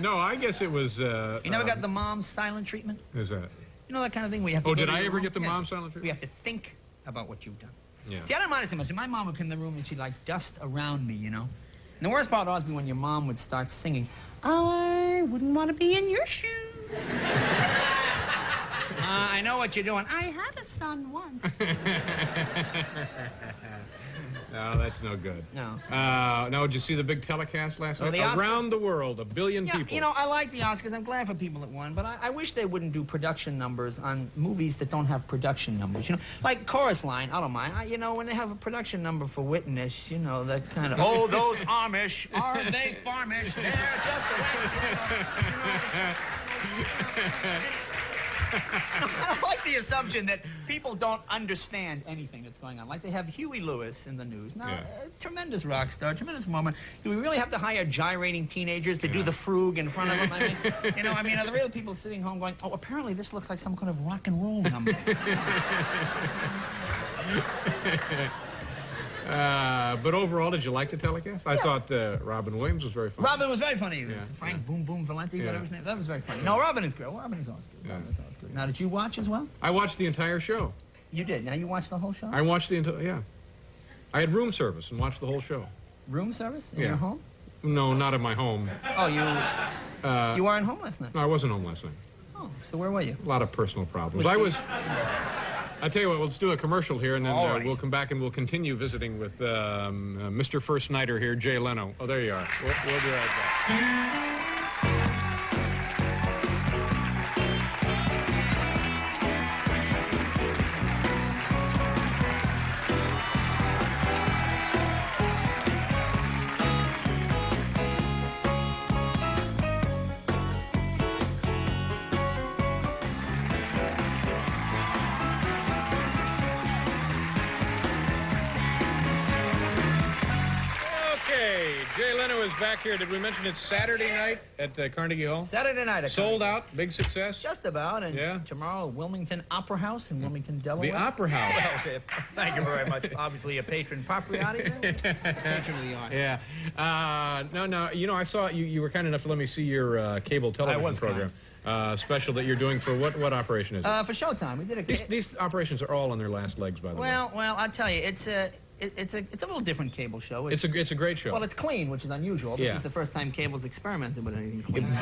Speaker 11: No, I guess it was...
Speaker 4: You never got the mom's silent treatment?
Speaker 11: Is that?
Speaker 4: You know that kind of thing where you have to
Speaker 11: Oh,
Speaker 4: go
Speaker 11: did
Speaker 4: to
Speaker 11: I
Speaker 4: your
Speaker 11: ever
Speaker 4: room?
Speaker 11: get the
Speaker 4: Yeah.
Speaker 11: mom's silent treatment?
Speaker 4: We have to think about what you've done.
Speaker 11: Yeah.
Speaker 4: See, I don't mind it so much. My mom would come in the room and she'd like dust around me, you know. And the worst part would always be when your mom would start singing, I wouldn't want to be in your shoes. I know what you're doing. I had a son once.
Speaker 11: No, that's no good.
Speaker 4: No.
Speaker 11: Now, did you see the big telecast last night?
Speaker 4: the Oscars?
Speaker 11: Around the world, 1 billion people.
Speaker 4: You know, I like the Oscars. I'm glad for people that won, but I wish they wouldn't do production numbers on movies that don't have production numbers. You know, like Chorus Line, I don't mind. You know, when they have a production number for Witness, you know, that kind of, oh, those Amish, aren't they farmish? They're just I like the assumption that people don't understand anything that's going on. Like they have Huey Lewis in the news. Now, tremendous rock star, tremendous moment. Do we really have to hire gyrating teenagers to do the frug in front of them? I mean, you know, are the real people sitting home going, oh, apparently this looks like some kind of rock and roll number.
Speaker 11: But overall, did you like the telecast? I thought Robin Williams was very funny.
Speaker 4: Robin was very funny. Frank Boom Boom Valenti, whatever his name. That was very funny. No, Robin is good. Robin is always good. Robin is always good. Now, did you watch as well?
Speaker 11: I watched the entire show.
Speaker 4: You did. Now you watched the whole show?
Speaker 11: I watched the entire, yeah. I had room service and watched the whole show.
Speaker 4: Room service in your home?
Speaker 11: No, not in my home.
Speaker 4: Oh, you weren't home last night?
Speaker 11: No, I wasn't home last night.
Speaker 4: Oh, so where were you?
Speaker 11: A lot of personal problems. I tell you what, let's do a commercial here, and then we'll come back and we'll continue visiting with Mr. First Nighter here, Jay Leno. Oh, there you are. We'll be right back. Jay Leno is back here. Did we mention it's Saturday night at Carnegie Hall?
Speaker 4: Saturday night at
Speaker 11: Sold out, big success?
Speaker 4: Just about. And tomorrow, Wilmington Opera House in Wilmington, Delaware.
Speaker 11: The Opera House.
Speaker 4: Well, thank you very much. Obviously, a patron patrioti there. Patron of the arts.
Speaker 11: Yeah. No, you know, I saw you were kind enough to let me see your cable television program. Special that you're doing for what operation is it?
Speaker 4: For Showtime. We did a...
Speaker 11: These operations are all on their last legs, by the way.
Speaker 4: Well, I'll tell you, it's a little different cable show.
Speaker 11: It's a great show.
Speaker 4: Well, it's clean, which is unusual. This is the first time cable's experimented with anything clean.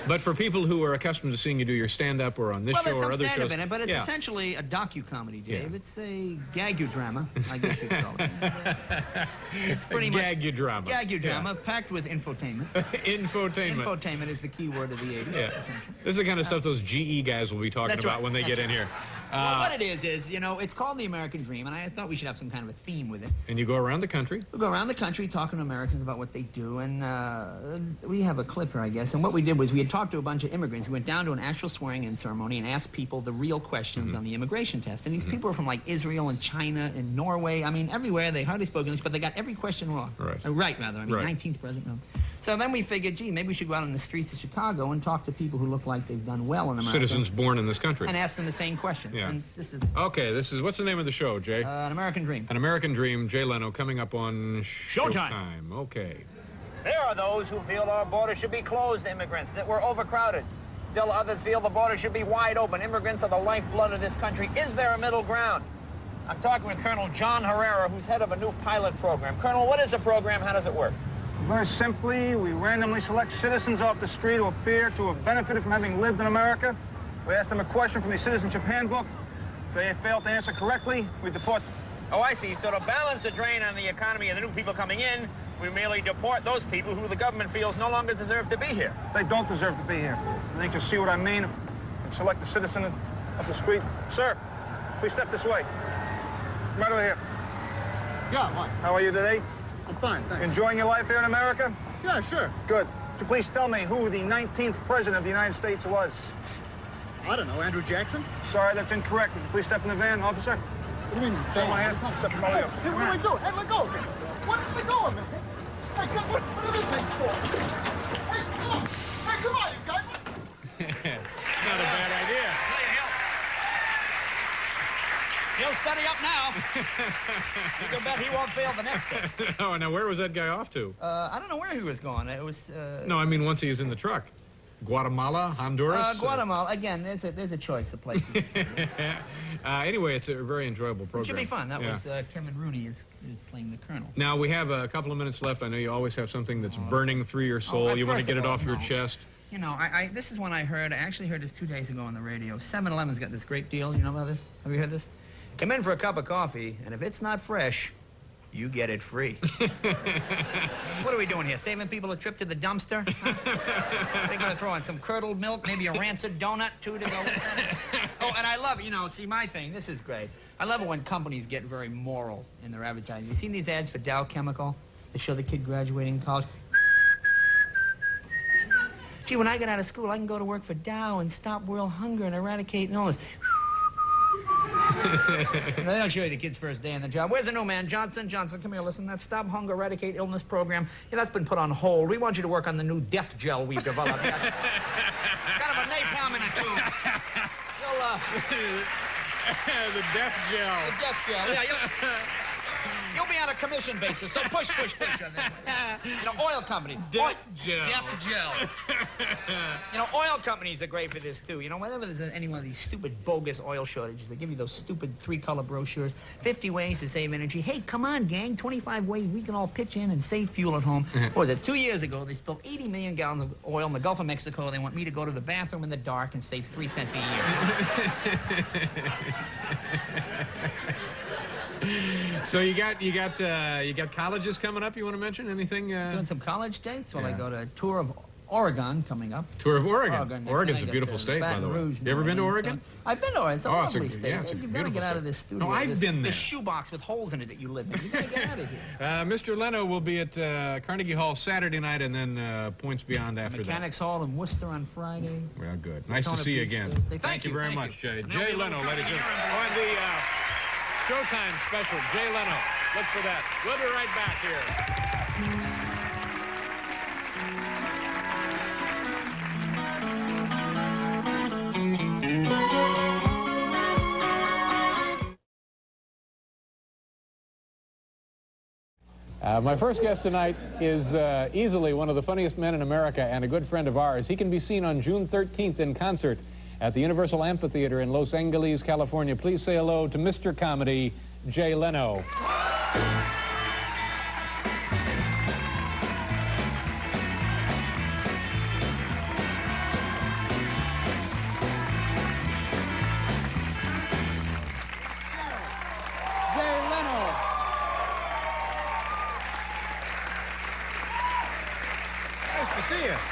Speaker 11: But for people who are accustomed to seeing you do your stand-up or on this show or other shows...
Speaker 4: Well, there's some stand-up in it, but it's essentially a docu-comedy, Dave.
Speaker 11: Yeah.
Speaker 4: It's a gag-u-drama, I guess you'd call it. It's pretty much...
Speaker 11: Gag-u-drama.
Speaker 4: Gag-u-drama, packed with infotainment.
Speaker 11: Infotainment.
Speaker 4: Infotainment is the key word of the 80s, essentially.
Speaker 11: This is the kind of stuff those GE guys will be talking about when they get in here.
Speaker 4: Well, what it is, you know, it's called The American Dream, and I thought we should have some kind of a theme with it.
Speaker 11: And you go around the country?
Speaker 4: We go around the country talking to Americans about what they do, and we have a clip here, I guess. And what we did was we had talked to a bunch of immigrants. We went down to an actual swearing-in ceremony and asked people the real questions on the immigration test. And these people are from, like, Israel and China and Norway. I mean, everywhere. They hardly spoke English, but they got every question wrong. Right, rather. I mean, 19th president. No. So then we figured, gee, maybe we should go out on the streets of Chicago and talk to people who look like they've done well in America.
Speaker 11: Citizens born in this country.
Speaker 4: And ask them the same questions.
Speaker 11: Yeah.
Speaker 4: And this is...
Speaker 11: Okay, what's the name of the show, Jay?
Speaker 4: An American Dream.
Speaker 11: An American Dream, Jay Leno, coming up on
Speaker 4: Showtime.
Speaker 11: Okay.
Speaker 12: There are those who feel our border should be closed to immigrants, that we're overcrowded. Still others feel the border should be wide open. Immigrants are the lifeblood of this country. Is there a middle ground? I'm talking with Colonel John Herrera, who's head of a new pilot program. Colonel, what is the program? How does it work?
Speaker 13: Very simply, we randomly select citizens off the street who appear to have benefited from having lived in America. We ask them a question from the Citizenship Handbook. If they fail to answer correctly, we deport them.
Speaker 12: Oh, I see. So to balance the drain on the economy and the new people coming in, we merely deport those people who the government feels no longer deserve to be here.
Speaker 13: They don't deserve to be here. I think you'll see what I mean. And select a citizen of the street. Sir, please step this way. Right over here.
Speaker 14: Yeah, what?
Speaker 13: How are you today?
Speaker 14: I'm fine, thanks.
Speaker 13: Enjoying your life here in America?
Speaker 14: Yeah, sure.
Speaker 13: Good. Would you please tell me who the 19th president of the United States was?
Speaker 14: I don't know, Andrew Jackson?
Speaker 13: Sorry, that's incorrect. Would you please step in the van, officer?
Speaker 14: What do you mean?
Speaker 13: Show my hand. Step in my way.
Speaker 14: Hey, what do I do? Hey, let go of me. What am I doing, man? Hey, what are this thing for? Hey, come on. Hey, come on, you guys.
Speaker 11: Not a bad idea.
Speaker 4: He'll steady up now. You can bet he won't fail the next test.
Speaker 11: Oh, now where was that guy off to?
Speaker 4: I don't know where he was going. It was.
Speaker 11: No, I mean once he is in the truck. Guatemala, Honduras?
Speaker 4: Guatemala. Again, there's a choice of places.
Speaker 11: Anyway, it's a very enjoyable program.
Speaker 4: It should be fun. That was Kevin Rooney is playing the Colonel.
Speaker 11: Now, we have a couple of minutes left. I know you always have something that's burning through your soul. You want to get it off your chest.
Speaker 4: You know, this is one I heard. I actually heard this 2 days ago on the radio. 7-Eleven's got this great deal. You know about this? Have you heard this? Come in for a cup of coffee, and if it's not fresh, you get it free. What are we doing here? Saving people a trip to the dumpster? Huh? They're going to throw on some curdled milk, maybe a rancid donut, too, to go with it. Oh, and I love it. You know, see, my thing, this is great. I love it when companies get very moral in their advertising. You seen these ads for Dow Chemical? They show the kid graduating college. Gee, when I get out of school, I can go to work for Dow and stop world hunger and eradicate illness. You know, they don't show you the kid's first day on the job. Where's the new man? Johnson, come here, listen. That Stop Hunger, Eradicate Illness program, that's been put on hold. We want you to work on the new death gel we've developed. Kind of a napalm in a tube.
Speaker 11: The death gel.
Speaker 4: The death gel, yeah. You'll be on a commission basis, so push on that. You know, oil company.
Speaker 11: Death gel.
Speaker 4: Death gel. You know, oil companies are great for this, too. You know, whenever there's any one of these stupid, bogus oil shortages, they give you those stupid 3-color brochures, 50 ways to save energy. Hey, come on, gang, 25 ways we can all pitch in and save fuel at home. What was it, 2 years ago, they spilled 80 million gallons of oil in the Gulf of Mexico. They want me to go to the bathroom in the dark and save 3 cents a year.
Speaker 11: So you got colleges coming up. You want to mention anything?
Speaker 4: Doing some college dates. Well, I go to a tour of Oregon coming up.
Speaker 11: Tour of Oregon. Oregon's a beautiful state, by the way.
Speaker 4: Rouge,
Speaker 11: you ever been to Oregon?
Speaker 4: I've been to Oregon. It's a lovely state.
Speaker 11: Yeah,
Speaker 4: You've got to get out of this studio.
Speaker 11: No, I've been there.
Speaker 4: This shoebox with holes in it that you live in. You've got to get out of here.
Speaker 11: Mr. Leno will be at Carnegie Hall Saturday night, and then Points Beyond after
Speaker 4: Mechanics Hall in Worcester on Friday.
Speaker 11: Well, good. Nice to see you again.
Speaker 4: Thank you
Speaker 11: very much. Jay Leno, ladies and gentlemen. On the Showtime special, Jay Leno. Look for that. We'll be right back here. My first guest tonight is easily one of the funniest men in America and a good friend of ours. He can be seen on June 13th in concert at the Universal Amphitheater in Los Angeles, California. Please say hello to Mr. Comedy, Jay Leno.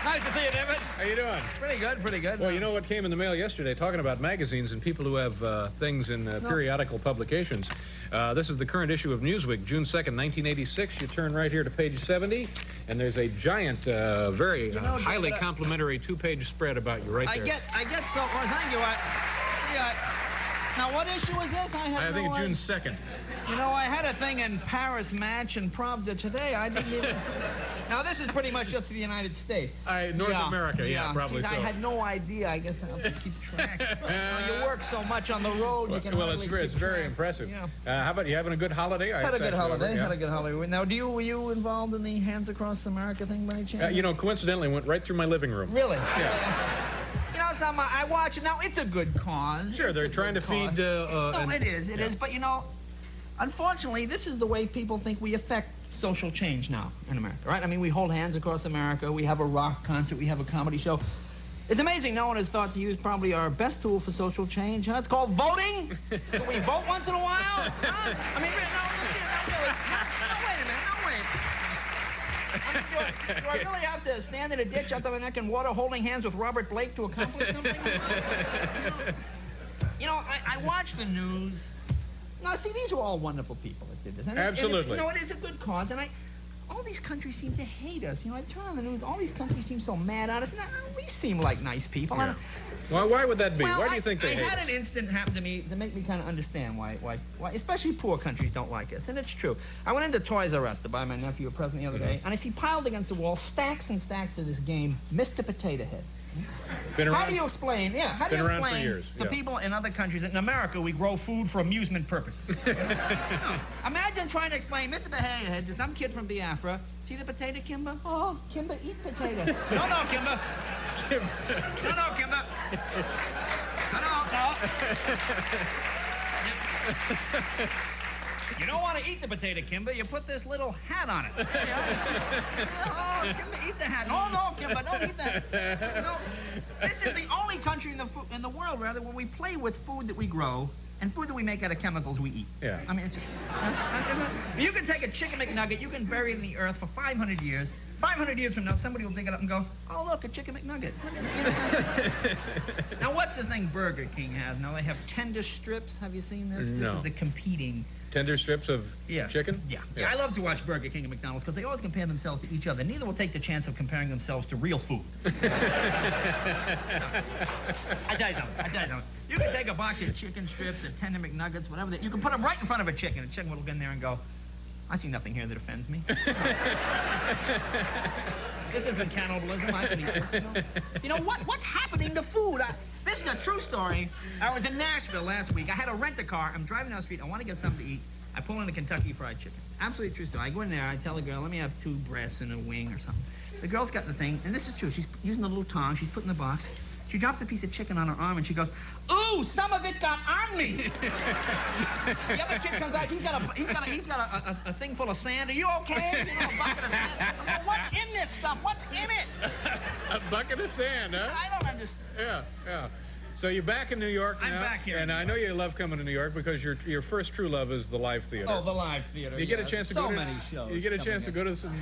Speaker 4: Nice to see you, David.
Speaker 11: How you doing?
Speaker 4: Pretty good, pretty good.
Speaker 11: Well, you know what came in the mail yesterday, talking about magazines and people who have things in periodical publications. This is the current issue of Newsweek, June 2nd, 1986. You turn right here to page 70, and there's a giant, very highly complimentary 2-page spread about you right there.
Speaker 4: I get so... Well, thank you. Now, what issue is this?
Speaker 11: I think June 2nd.
Speaker 4: You know, I had a thing in Paris, Match, and Pravda today. I didn't even... Now, this is pretty much just for the United States.
Speaker 11: North America, probably so.
Speaker 4: I had no idea. I guess I'll have to keep track. You work so much on the road, you can
Speaker 11: it's very impressive.
Speaker 4: Yeah.
Speaker 11: How about you having a good holiday?
Speaker 4: Had a good holiday. Now, were you involved in the Hands Across America thing by any chance?
Speaker 11: You know, coincidentally, went right through my living room.
Speaker 4: Really?
Speaker 11: Yeah.
Speaker 4: You know, I watch it. Now, it's a good cause.
Speaker 11: Sure, they're trying to feed...
Speaker 4: No, it is. But, you know, unfortunately, this is the way people think we affect social change now in America, right? I mean, we hold hands across America. We have a rock concert. We have a comedy show. It's amazing no one has thought to use probably our best tool for social change. Huh? It's called voting. Can we vote once in a while? Huh? I mean, no, wait a minute. I mean, do I really have to stand in a ditch out of my neck and water holding hands with Robert Blake to accomplish something? I watch the news. Now, see, these are all wonderful people that did this. And
Speaker 11: Absolutely.
Speaker 4: It is a good cause. And all these countries seem to hate us. I turn on the news, all these countries seem so mad at us. And we seem like nice people.
Speaker 11: Yeah. Why would that be?
Speaker 4: Well,
Speaker 11: why do you think they hate us?
Speaker 4: I had an incident happen to me to make me kind of understand why, especially poor countries don't like us. And it's true. I went into Toys R Us to buy my nephew a present the other day, and I see piled against the wall stacks and stacks of this game, Mr. Potato Head.
Speaker 11: Been around,
Speaker 4: how do you explain to people in other countries that in America we grow food for amusement purposes? Imagine trying to explain Mr. Potato Head to some kid from Biafra. See the potato, Kimber? Oh, Kimber, eat potato. No, Kimber. No, Kimber. No. You don't want to eat the potato, Kimber. You put this little hat on it. Oh, Kimber, eat the hat. No, Kimber, don't eat that. No, this is the only country in the world, rather, where we play with food that we grow and food that we make out of chemicals we eat.
Speaker 11: Yeah.
Speaker 4: I mean, you can take a chicken McNugget, you can bury it in the earth for 500 years. 500 years from now, somebody will dig it up and go, oh, look, a chicken McNugget. Now, what's the thing Burger King has? Now, they have tender strips. Have you seen this?
Speaker 11: No.
Speaker 4: This is the competing...
Speaker 11: Tender strips of chicken?
Speaker 4: Yeah. I love to watch Burger King and McDonald's because they always compare themselves to each other. Neither will take the chance of comparing themselves to real food. I tell you something. You can take a box of chicken strips or tender McNuggets, whatever. You can put them right in front of a chicken. A chicken will go in there and go, I see nothing here that offends me. This isn't cannibalism. I can eat this. What's happening to food? This is a true story. I was in Nashville last week. I had to rent a car. I'm driving down the street. I want to get something to eat. I pull into Kentucky Fried Chicken. Absolutely true story. I go in there. I tell the girl, let me have 2 breasts and a wing or something. The girl's got the thing, and this is true. She's using the little tongs. She's putting the box. She drops a piece of chicken on her arm, and she goes, ooh, some of it got on me. The other kid comes out. He's got a thing full of sand. Are you okay? A bucket of sand. Well, what's in this stuff? What's in it?
Speaker 11: A bucket of sand, huh?
Speaker 4: I don't understand.
Speaker 11: Yeah. So you're back in New York now.
Speaker 4: I'm back here.
Speaker 11: And I know you love coming to New York because your first true love is the live theater.
Speaker 4: Oh, the live theater.
Speaker 11: You get a chance to go to
Speaker 4: many shows.
Speaker 11: You get a chance to go to some.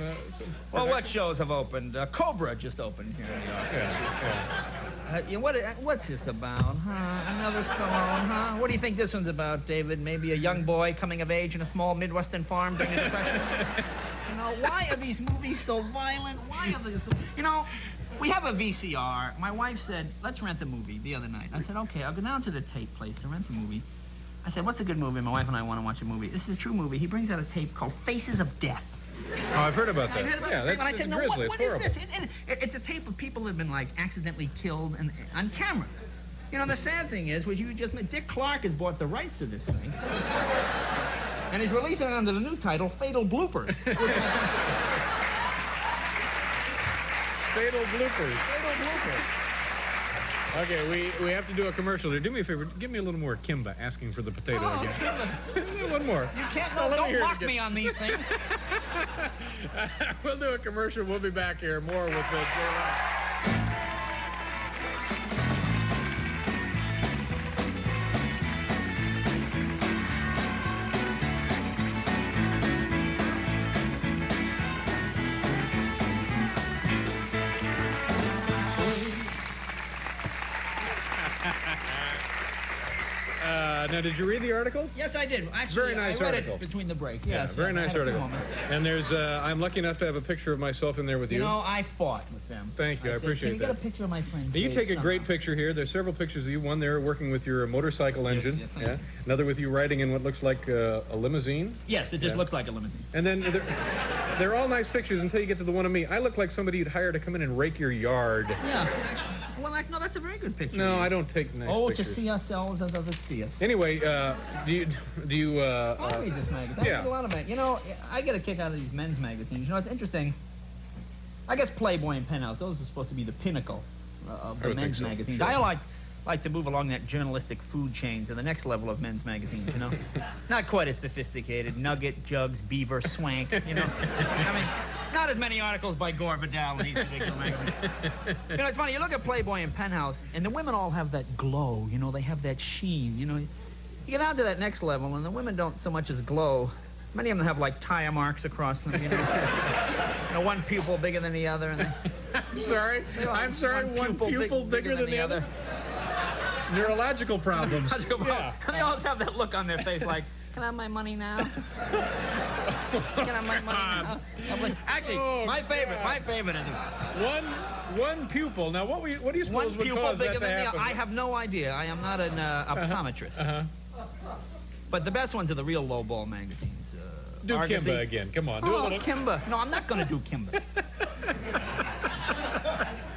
Speaker 4: Well, what shows have opened? Cobra just opened here in New York. What's this about, huh? Another Stallone, huh? What do you think this one's about, David? Maybe a young boy coming of age in a small Midwestern farm during the Depression? Why are these movies so violent? Why are they so... We have a VCR. My wife said, let's rent a movie the other night. I said, okay, I'll go down to the tape place to rent a movie. I said, what's a good movie? My wife and I want to watch a movie. This is a true movie. He brings out a tape called Faces of Death.
Speaker 11: Oh, I've heard about that.
Speaker 4: I heard about
Speaker 11: this
Speaker 4: tape, and I said, no, what is
Speaker 11: horrible.
Speaker 4: this? It's a tape of people that have been, accidentally killed on camera. The sad thing is, Dick Clark has bought the rights to this thing. And he's releasing it under the new title, Fatal Bloopers.
Speaker 11: Fatal bloopers. Okay, we have to do a commercial here. Do me a favor. Give me a little more Kimba asking for the potato again.
Speaker 4: Kimba.
Speaker 11: One more.
Speaker 4: You can't. Don't mock me on these things.
Speaker 11: We'll do a commercial. We'll be back here more with Jay Leno. Now, did you read the article?
Speaker 4: Yes, I did. Actually,
Speaker 11: very nice
Speaker 4: I read
Speaker 11: article.
Speaker 4: It between the break.
Speaker 11: Yeah,
Speaker 4: Yes,
Speaker 11: very nice article.
Speaker 4: Moments.
Speaker 11: And there's, I'm lucky enough to have a picture of myself in there with you.
Speaker 4: I fought with them.
Speaker 11: Thank you. I appreciate that.
Speaker 4: Can you get a picture of my friend?
Speaker 11: You
Speaker 4: Dave
Speaker 11: take a
Speaker 4: somehow?
Speaker 11: great picture here. There's several pictures of you. One there working with your motorcycle engine.
Speaker 4: Yes,
Speaker 11: Another with you riding in what looks like a limousine.
Speaker 4: Yes, it just looks like a limousine.
Speaker 11: And then they're all nice pictures until you get to the one of me. I look like somebody you'd hire to come in and rake your yard.
Speaker 4: Yeah. Well, no, that's a very good picture.
Speaker 11: No, I don't take nice pictures.
Speaker 4: To see ourselves as others see us.
Speaker 11: Anyway, do you?
Speaker 4: I read this magazine. I read a lot of magazines. I get a kick out of these men's magazines. It's interesting. I guess Playboy and Penthouse, those are supposed to be the pinnacle of the men's magazines.
Speaker 11: Sure.
Speaker 4: I
Speaker 15: like to move along that journalistic food chain to the next level of men's magazines, you know? Not quite as sophisticated. Nugget, Jugs, Beaver, Swank, you know? I mean, not as many articles by Gore Vidal in these particular magazines. You know, it's funny, you look at Playboy and Penthouse, and the women all have that glow, you know? They have that sheen, you know? You get down to that next level, and the women don't so much as glow. Many of them have, like, tire marks across them, you know? You know, one pupil bigger than the other. And
Speaker 11: I'm sorry. I'm sorry. One pupil bigger than the other. Neurological problems.
Speaker 15: Yeah. And they always have that look on their face like, can I have my money now? Can I have my money now? Actually, my favorite is
Speaker 11: one pupil. Now, what do you suppose would cause that to happen?
Speaker 15: I have no idea. I am not an optometrist. But the best ones are the real lowball magazines.
Speaker 11: Do
Speaker 15: Argosy.
Speaker 11: Kimba again. Come on. Do a little.
Speaker 15: Kimba. No, I'm not going to do Kimba.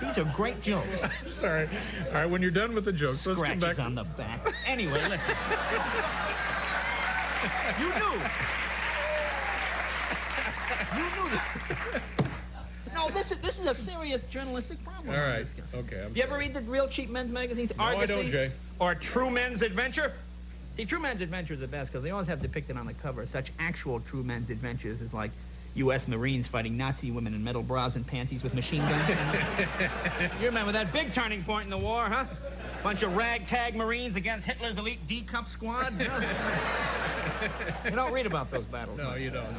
Speaker 15: These are great jokes.
Speaker 11: Sorry. All right, when you're done with the jokes, let's come back.
Speaker 15: Scratches on the back. Anyway, listen. You knew. No, this is a serious journalistic problem.
Speaker 11: All right. Okay.
Speaker 15: You ever read the real cheap men's magazines?
Speaker 11: No,
Speaker 15: Argosy?
Speaker 11: I don't, Jay.
Speaker 15: Or True Men's Adventure? See, True Men's Adventure is the best because they always have depicted on the cover such actual True Men's Adventures as like U.S. Marines fighting Nazi women in metal bras and panties with machine guns. You remember that big turning point in the war, huh? Bunch of ragtag Marines against Hitler's elite D-Cup squad. You don't read about those battles.
Speaker 11: No, you don't.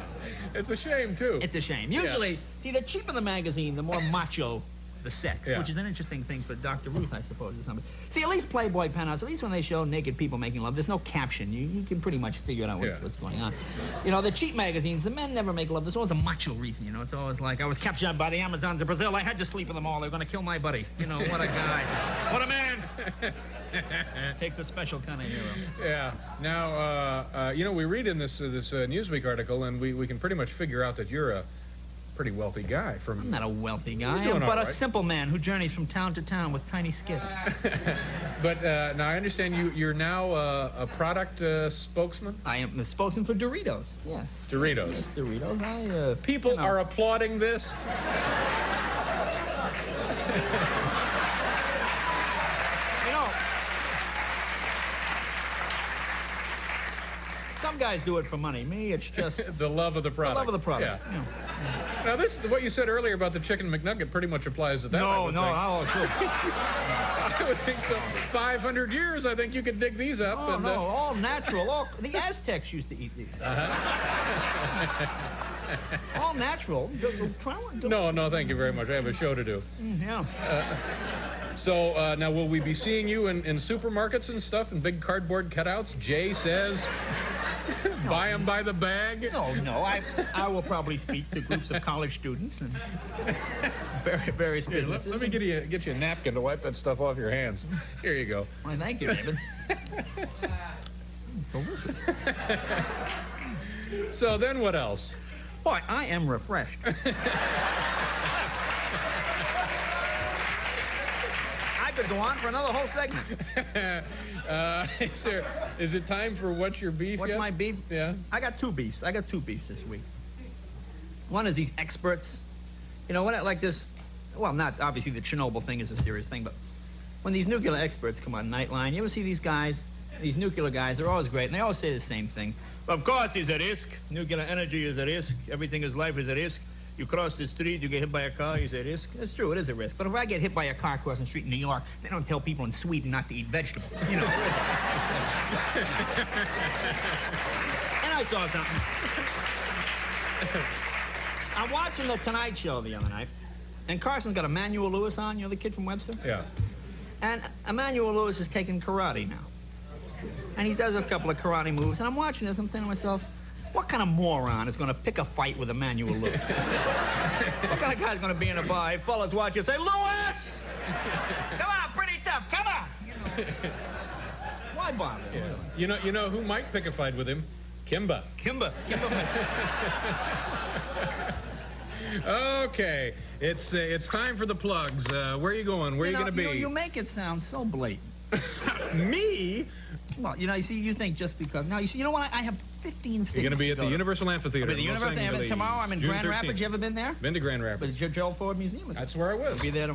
Speaker 11: It's a shame, too.
Speaker 15: It's a shame. Usually, see, the cheaper the magazine, the more macho the sex,
Speaker 11: Yeah.
Speaker 15: which is an interesting thing for Dr. Ruth, I suppose, or something. See, at least Playboy Penthouse, at least when they show naked people making love, there's no caption. You can pretty much figure out what's going on. You know, the cheap magazines, the men never make love. There's always a macho reason, you know. It's always like, I was captured by the Amazons of Brazil. I had to sleep with them all. They were going to kill my buddy. You know, what a guy. What a man. Takes a special kind of hero.
Speaker 11: Yeah. Now, you know, we read in this Newsweek article, and we can pretty much figure out that you're a pretty wealthy guy.
Speaker 15: I'm not a wealthy guy. I'm but a simple man who journeys from town to town with tiny skips.
Speaker 11: But now I understand you're now a product spokesman?
Speaker 15: I am the spokesman for Doritos, yes.
Speaker 11: Doritos?
Speaker 15: Yes, Doritos.
Speaker 11: People are applauding this?
Speaker 15: You know, some guys do it for money. Me, it's just...
Speaker 11: the love of the product.
Speaker 15: The love of the product.
Speaker 11: Yeah. Now, what you said earlier about the chicken McNugget pretty much applies to that.
Speaker 15: No,
Speaker 11: I would think. I would think so. 500 years, I think you could dig these up.
Speaker 15: Oh, no, all natural. The Aztecs used to eat these. All natural.
Speaker 11: No, thank you very much. I have a show to do.
Speaker 15: Yeah.
Speaker 11: So, now, will we be seeing you in supermarkets and stuff and big cardboard cutouts? Jay says... Buy them by the bag?
Speaker 15: No. I will probably speak to groups of college students and various businesses.
Speaker 11: Let me get you a napkin to wipe that stuff off your hands. Here you go.
Speaker 15: Why, thank you, David.
Speaker 11: So then what else?
Speaker 15: Boy, I am refreshed. I could go on for another whole segment.
Speaker 11: Is it time for What's Your Beef
Speaker 15: What's
Speaker 11: yet?
Speaker 15: my beef?
Speaker 11: Yeah.
Speaker 15: I got two beefs this week. One is these experts. You know, when like this, well, not obviously the Chernobyl thing is a serious thing, but when these nuclear experts come on Nightline, you ever see these guys, these nuclear guys, they're always great, and they always say the same thing. Of course it's a risk. Nuclear energy is a risk. Everything is life is a risk. You cross the street, you get hit by a car, it's a risk. That's true, it is a risk. But if I get hit by a car crossing the street in New York, they don't tell people in Sweden not to eat vegetables, you know. And I saw something. I'm watching The Tonight Show the other night, and Carson's got Emmanuel Lewis on, you know, the kid from Webster?
Speaker 11: Yeah.
Speaker 15: And Emmanuel Lewis is taking karate now. And he does a couple of karate moves, and I'm watching this, I'm saying to myself, what kind of moron is going to pick a fight with Emmanuel Lewis? What kind of guy's going to be in a bar? Hey, fellas, watch you say, Lewis! Come on, pretty tough, come on! You know. Why bother?
Speaker 11: Yeah. You know who might pick a fight with him? Kimba.
Speaker 15: Kimba.
Speaker 11: Okay, it's time for the plugs. Where are you going? Where are you going to be?
Speaker 15: You make it sound so blatant.
Speaker 11: Me?
Speaker 15: Well, you see, you think just because. Now, you know what? I have 15 cities.
Speaker 11: You're going to be at the Universal Amphitheater.
Speaker 15: I'll be at the Universal Amphitheater tomorrow. I'm in Grand Rapids. You ever been there?
Speaker 11: Been to Grand Rapids.
Speaker 15: The Gerald Ford Museum.
Speaker 11: That's where I was.
Speaker 15: I'll be there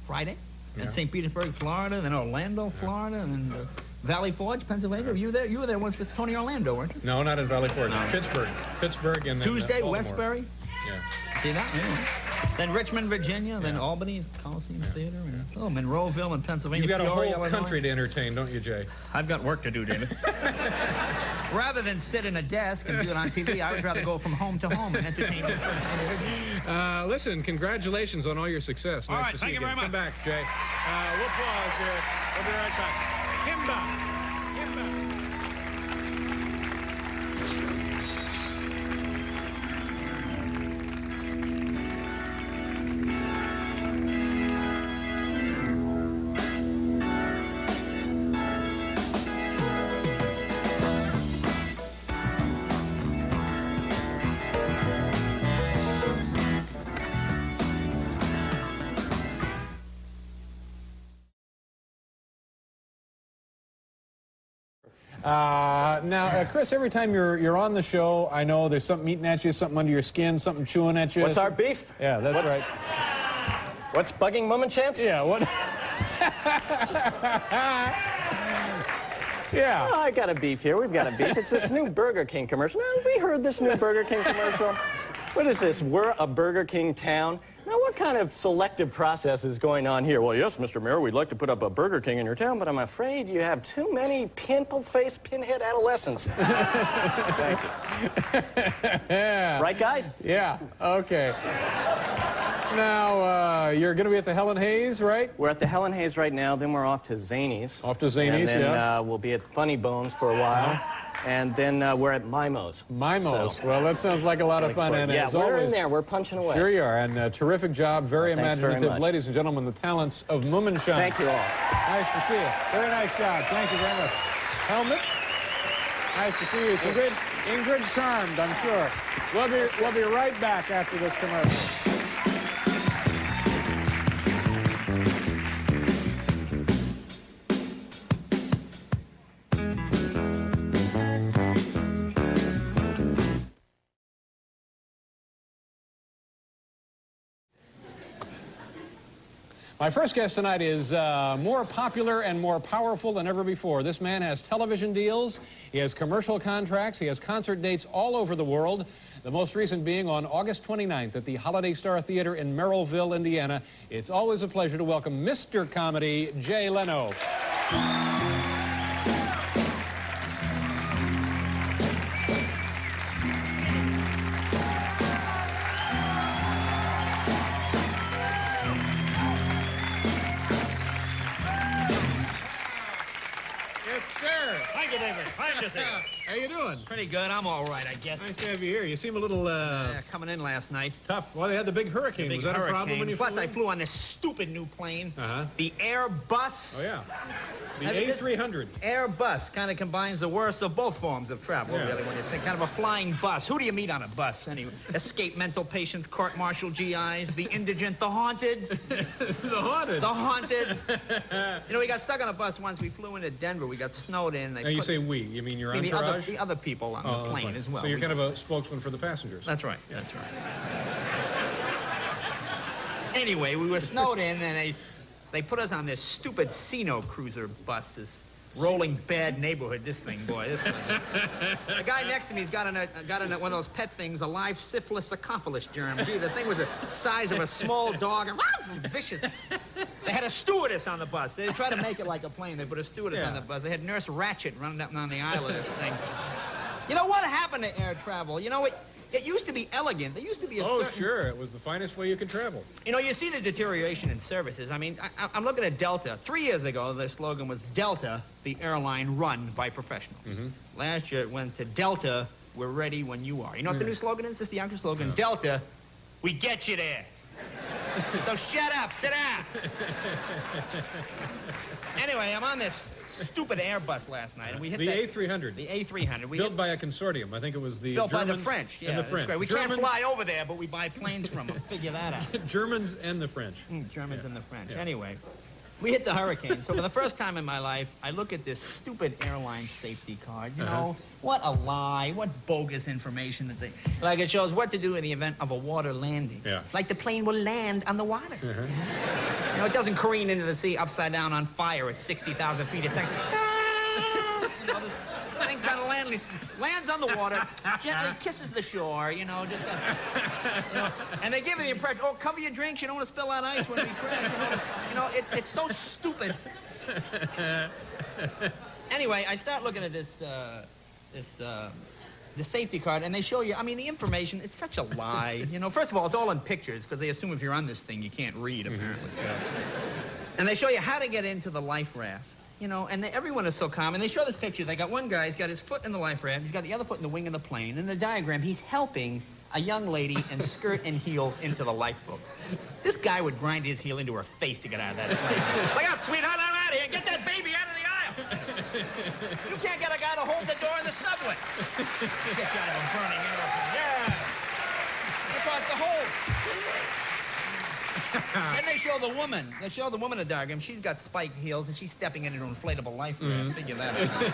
Speaker 15: Friday. then St. Petersburg, Florida, then Orlando, Florida, and then Valley Forge, Pennsylvania. You were there once with Tony Orlando, weren't you?
Speaker 11: No, not in Valley Forge.
Speaker 15: No.
Speaker 11: Pittsburgh, and then
Speaker 15: Tuesday,
Speaker 11: Baltimore.
Speaker 15: Westbury.
Speaker 11: Yeah.
Speaker 15: See that? Yeah. Then Richmond, Virginia. Then Albany, Coliseum Theater. And, Monroeville in Pennsylvania.
Speaker 11: You've got a
Speaker 15: Peoria,
Speaker 11: whole
Speaker 15: Illinois.
Speaker 11: country to entertain, don't you, Jay?
Speaker 15: I've got work to do, David. Rather than sit in a desk and do it on TV, I would rather go from home to home and entertain people.
Speaker 11: Listen, congratulations on all your success.
Speaker 15: All
Speaker 11: Nice
Speaker 15: right,
Speaker 11: to see
Speaker 15: thank you very
Speaker 11: again.
Speaker 15: much.
Speaker 11: Come back, Jay. We'll pause here. We'll be right back. Himba! Now, Chris, every time you're on the show, I know there's something eating at you, something under your skin, something chewing at you.
Speaker 16: What's our beef?
Speaker 11: Yeah, that's right.
Speaker 16: What's bugging Mummenchance?
Speaker 11: Yeah, what? Yeah.
Speaker 16: Oh, I got a beef here. We've got a beef. It's this new Burger King commercial. Now, have we heard this new Burger King commercial? What is this? We're a Burger King town. Now, what kind of selective process is going on here? Well, yes, Mr. Mayor, we'd like to put up a Burger King in your town, but I'm afraid you have too many pimple-faced pinhead adolescents. Thank you.
Speaker 11: Yeah.
Speaker 16: Right, guys?
Speaker 11: Yeah, okay. Now, you're going to be at the Helen Hayes, right?
Speaker 16: We're at the Helen Hayes right now, then we're off to Zany's.
Speaker 11: Off to Zany's,
Speaker 16: and then,
Speaker 11: yeah.
Speaker 16: We'll be at Funny Bones for a while. And then we're at Mimo's.
Speaker 11: Mimo's. Well, that sounds like a lot of fun. And
Speaker 16: yeah,
Speaker 11: as
Speaker 16: we're
Speaker 11: always,
Speaker 16: in there. We're punching away.
Speaker 11: Sure you are. And terrific job. Very
Speaker 16: Thanks very
Speaker 11: imaginative.
Speaker 16: much.
Speaker 11: Ladies and gentlemen, the talents of Mummenschein.
Speaker 16: Thank you all.
Speaker 11: Nice to see you. Very nice job. Thank you very much. Helmet. Nice to see you. So good. Ingrid charmed, I'm sure. We'll be right back after this commercial. My first guest tonight is more popular and more powerful than ever before. This man has television deals, he has commercial contracts, he has concert dates all over the world. The most recent being on August 29th at the Holiday Star Theater in Merrillville, Indiana. It's always a pleasure to welcome Mr. Comedy, Jay Leno. Yes, sir.
Speaker 15: Thank you, David. Fine to see you.
Speaker 11: How you doing?
Speaker 15: Pretty good. I'm all right, I guess.
Speaker 11: Nice to have you here. You seem a little,
Speaker 15: coming in last night.
Speaker 11: tough. Well, they had the big hurricane.
Speaker 15: Big
Speaker 11: Was that
Speaker 15: hurricane.
Speaker 11: a problem when you
Speaker 15: Plus,
Speaker 11: flew
Speaker 15: I
Speaker 11: in?
Speaker 15: flew on this stupid new plane.
Speaker 11: Uh-huh.
Speaker 15: The Airbus.
Speaker 11: Oh, yeah. The
Speaker 15: I mean, this
Speaker 11: A300.
Speaker 15: Airbus kind of combines the worst of both forms of travel,
Speaker 11: Yeah.
Speaker 15: really, when you think. Kind of a flying bus. Who do you meet on a bus, anyway? Escaped mental patients, court-martial GIs, the indigent, the haunted.
Speaker 11: The haunted.
Speaker 15: The haunted. You know, we got stuck on a bus once. We flew into Denver. We got snowed in.
Speaker 11: Now, you say we. You mean your
Speaker 15: I mean,
Speaker 11: entourage?
Speaker 15: the other people on the plane as well.
Speaker 11: So you're kind of a spokesman for the passengers.
Speaker 15: That's right. That's right. Anyway, we were snowed in, and they put us on this stupid Sino cruiser bus, this rolling bad neighborhood. This thing, boy, this thing. The guy next to me's got in one of those pet things, a live syphilis accomplished germ. Gee, the thing was the size of a small dog, and vicious. They had a stewardess on the bus. They tried to make it like a plane. They put a stewardess on the bus. They had Nurse Ratchet running up and down the aisle of this thing. You know what happened to air travel? You know, it used to be elegant. There used to be a certain...
Speaker 11: sure. It was the finest way you could travel.
Speaker 15: You know, you see the deterioration in services. I mean, I'm looking at Delta. 3 years ago, their slogan was Delta, the airline run by professionals.
Speaker 11: Mm-hmm.
Speaker 15: Last year, it went to Delta, we're ready when you are. You know what the new slogan is? It's the younger slogan. Delta, we get you there. So shut up, sit down. Anyway, I'm on this stupid Airbus last night, and we hit
Speaker 11: the
Speaker 15: that...
Speaker 11: A300.
Speaker 15: The A300.
Speaker 11: Built by a consortium. I think it was the
Speaker 15: Built
Speaker 11: Germans
Speaker 15: by the French. Yeah,
Speaker 11: and the
Speaker 15: that's
Speaker 11: French.
Speaker 15: great. We can't fly over there, but we buy planes from them. Figure that out.
Speaker 11: Germans and the French.
Speaker 15: Germans and the French.
Speaker 11: Yeah.
Speaker 15: Anyway, We hit the hurricane. So for the first time in my life, I look at this stupid airline safety card. You know, what a lie, what bogus information that they... Like it shows what to do in the event of a water landing.
Speaker 11: Yeah.
Speaker 15: Like the plane will land on the water. You know, it doesn't careen into the sea upside down on fire at 60,000 feet a second. You know, this thing kind of lands on the water, gently kisses the shore, you know, just... you know, and they give you the impression, oh, cover your drinks, you don't want to spill that ice when we crash. You know, it's so stupid. Anyway, I start looking at this safety card, and they show you, I mean, the information, it's such a lie. You know, first of all, it's all in pictures, because they assume if you're on this thing, you can't read, apparently. And they show you how to get into the life raft. You know, and everyone is so calm. And they show this picture. They got one guy, he's got his foot in the life raft, he's got the other foot in the wing of the plane. In the diagram, he's helping a young lady in skirt and heels into the lifeboat. This guy would grind his heel into her face to get out of that plane. Look out, sweetheart, I'm out of here. Get that baby out of the aisle. You can't get a guy to hold the door in the subway. Get you out of a burning aeroplane. Yeah. Across the hole. Then they show the woman. They show the woman in the diagram. She's got spiked heels, and she's stepping into an inflatable life raft. Figure that out.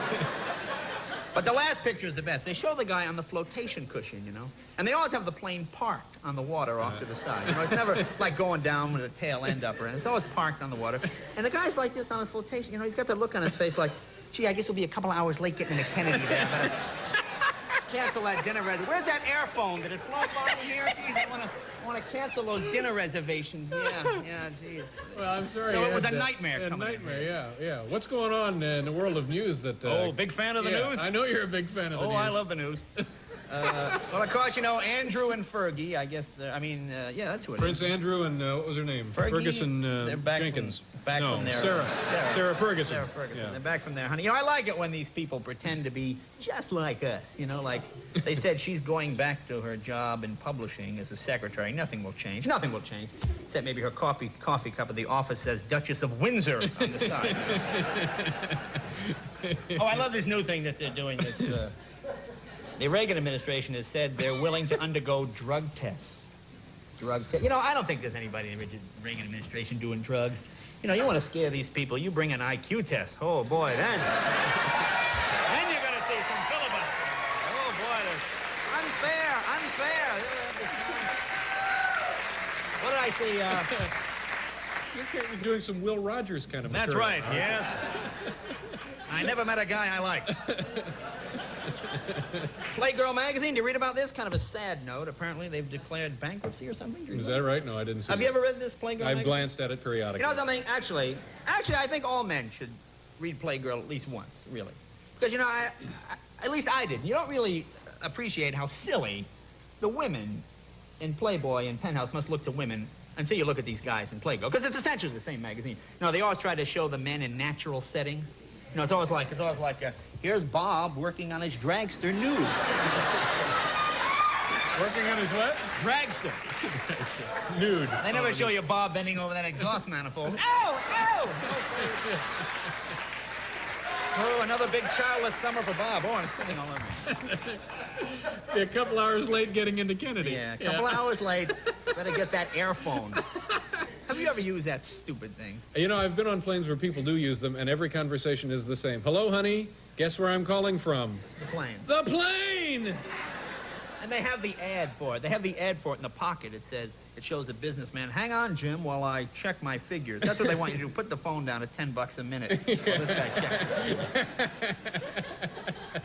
Speaker 15: But the last picture is the best. They show the guy on the flotation cushion, you know. And they always have the plane parked on the water off to the side. You know, it's never like going down with a tail end upper, and it's always parked on the water. And the guy's like this on his flotation. You know, he's got that look on his face like, gee, I guess we'll be a couple hours late getting into Kennedy there. Better cancel that dinner reservation. Where's that airphone? Did it float by here? Geez, I want to cancel those dinner reservations. Yeah, geez.
Speaker 11: Well, I'm sorry.
Speaker 15: So it was a nightmare coming in.
Speaker 11: Yeah. What's going on in the world of news that...
Speaker 15: oh, big fan of the news?
Speaker 11: I know you're a big fan of the news.
Speaker 15: Oh, I love the news. Well, of course, you know, Andrew and Fergie, I guess, yeah, that's who it is.
Speaker 11: Prince Andrew and, what was her name? Ferguson
Speaker 15: they're back
Speaker 11: Jenkins.
Speaker 15: From there.
Speaker 11: Sarah Ferguson.
Speaker 15: Sarah Ferguson.
Speaker 11: Yeah.
Speaker 15: They're back from there, honey. You know, I like it when these people pretend to be just like us. You know, like they said she's going back to her job in publishing as a secretary. Nothing will change. Nothing will change. Except maybe her coffee cup at the office says Duchess of Windsor on the side. Oh, I love this new thing that they're doing. The Reagan administration has said they're willing to undergo drug tests. You know, I don't think there's anybody in the Reagan administration doing drugs. You know, you want to scare these people, you bring an IQ test. Oh, boy, then you're going to see some filibustering. Oh, boy, unfair. What did I say?
Speaker 11: You're doing some Will Rogers kind of
Speaker 15: That's
Speaker 11: material.
Speaker 15: right, yes. I never met a guy I liked. Playgirl magazine, do you read about this? Kind of a sad note. Apparently, they've declared bankruptcy or something.
Speaker 11: Is that right? No, I didn't see
Speaker 15: Have you ever read this Playgirl magazine?
Speaker 11: I've glanced at it periodically.
Speaker 15: You know something? Actually, I think all men should read Playgirl at least once, really. Because, you know, at least I did. You don't really appreciate how silly the women in Playboy and Penthouse must look to women until you look at these guys in Playgirl. Because it's essentially the same magazine. You know, they always try to show the men in natural settings. You know, it's always like here's Bob working on his dragster nude.
Speaker 11: Working on his what?
Speaker 15: Dragster.
Speaker 11: Nude.
Speaker 15: They never show you Bob bending over that exhaust manifold. Ow! Oh, another big childless summer for Bob. Oh, I'm spitting all over me.
Speaker 11: A couple hours late getting into Kennedy.
Speaker 15: Yeah, a couple hours late. Better get that airphone. Have you ever used that stupid thing?
Speaker 11: You know, I've been on planes where people do use them, and every conversation is the same. Hello, honey. Guess where I'm calling from?
Speaker 15: The plane.
Speaker 11: The plane!
Speaker 15: And they have the ad for it. They have the ad for it in the pocket. It says, it shows a businessman, hang on, Jim, while I check my figures. That's what they want you to do. Put the phone down at $10 a minute while this guy checks it.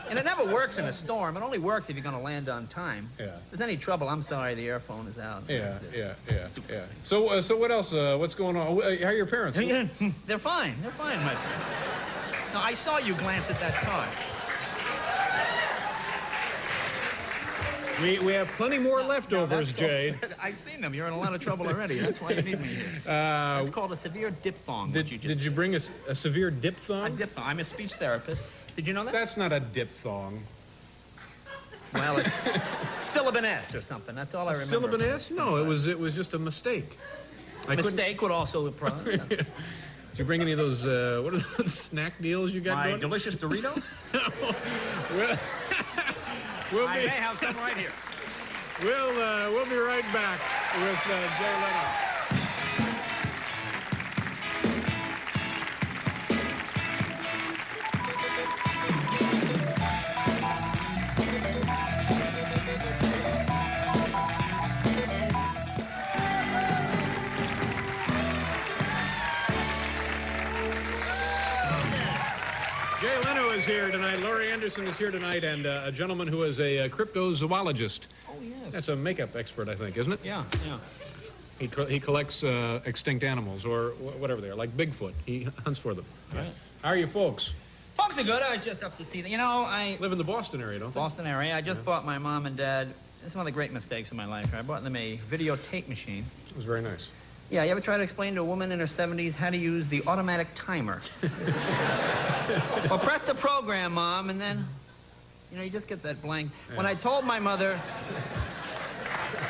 Speaker 15: And it never works in a storm. It only works if you're going to land on time.
Speaker 11: Yeah.
Speaker 15: If there's any trouble, I'm sorry, the airphone is out.
Speaker 11: Yeah. So what else? What's going on? How are your parents?
Speaker 15: They're fine. They're fine, my friend. No, I saw you glance at that car.
Speaker 11: We have plenty more leftovers, Jade.
Speaker 15: I've seen them. You're in a lot of trouble already. That's why you need me here. It's called a severe diphthong.
Speaker 11: Did you bring a severe diphthong?
Speaker 15: A diphthong. I'm a speech therapist. Did you know that?
Speaker 11: That's not a diphthong.
Speaker 15: Well, it's syllabin S or something. That's all I remember.
Speaker 11: Syllabin S? No, it was just a mistake.
Speaker 15: Mistake would also apply.
Speaker 11: Did you bring any of those, what are those snack deals you got going?
Speaker 15: Delicious Doritos? I may have some right here.
Speaker 11: We'll be right back with Jay Leno. is here tonight. Laurie Anderson is here tonight, and a gentleman who is a cryptozoologist.
Speaker 15: Oh, yes.
Speaker 11: That's a makeup expert, I think, isn't it?
Speaker 15: Yeah, yeah.
Speaker 11: He collects extinct animals, or whatever they are, like Bigfoot. He hunts for them.
Speaker 15: Right.
Speaker 11: How are you folks?
Speaker 15: Folks are good. I was just up to see them. You know, I
Speaker 11: live in the Boston area, don't they?
Speaker 15: Boston area. I just bought my mom and dad. It's one of the great mistakes of my life. I bought them a videotape machine.
Speaker 11: It was very nice.
Speaker 15: Yeah, you ever try to explain to a woman in her 70s how to use the automatic timer? Well, press the program, Mom, and then, you know, you just get that blank. Yeah. When I told my mother,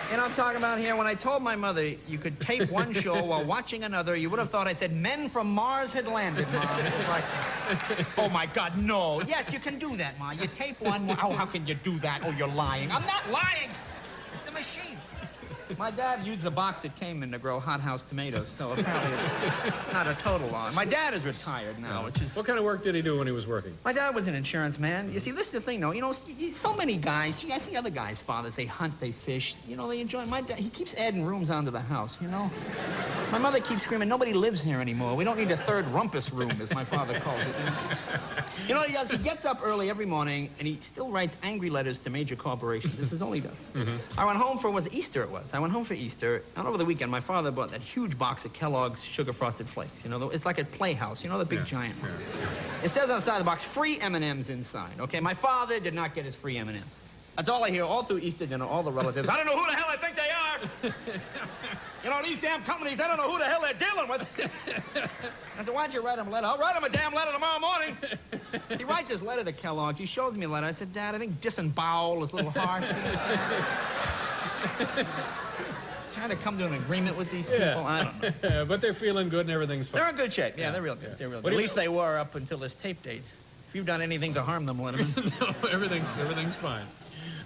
Speaker 15: you know what I'm talking about here? When I told my mother you could tape one show while watching another, you would have thought I said men from Mars had landed, Mom. It was like, oh, my God, no. Yes, you can do that, Ma. You tape one. Oh, how can you do that? Oh, you're lying. I'm not lying. It's a machine. My dad used a box it came in to grow hothouse tomatoes, so apparently it's not a total loss. My dad is retired now, which is...
Speaker 11: What kind of work did he do when he was working?
Speaker 15: My dad was an insurance man. You see, this is the thing, though. You know, so many guys, gee, I see other guys' fathers, they hunt, they fish. You know, they enjoy. My dad, he keeps adding rooms onto the house, you know? My mother keeps screaming, nobody lives here anymore. We don't need a third rumpus room, as my father calls it. You know what he does? He gets up early every morning, and he still writes angry letters to major corporations. This is all he does. I went home for, Easter it was. I went home for Easter, and over the weekend, my father bought that huge box of Kellogg's Sugar Frosted Flakes. You know, it's like a Playhouse. You know, the big giant one. It says on the side of the box, free M&Ms inside. Okay, my father did not get his free M&Ms. That's all I hear all through Easter dinner, all the relatives. I don't know who the hell I think they are. You know, these damn companies, I don't know who the hell they're dealing with. I said, why don't you write him a letter? I'll write him a damn letter tomorrow morning. He writes his letter to Kellogg's. He shows me a letter. I said, Dad, I think disembowel is a little harsh. Trying to come to an agreement with these people, I don't know.
Speaker 11: But they're feeling good and everything's fine.
Speaker 15: They're in good shape. Yeah, they're real good. Yeah. They're real good. At least they were up until this tape date. If you've done anything to harm them, Letterman.
Speaker 11: No, everything's fine.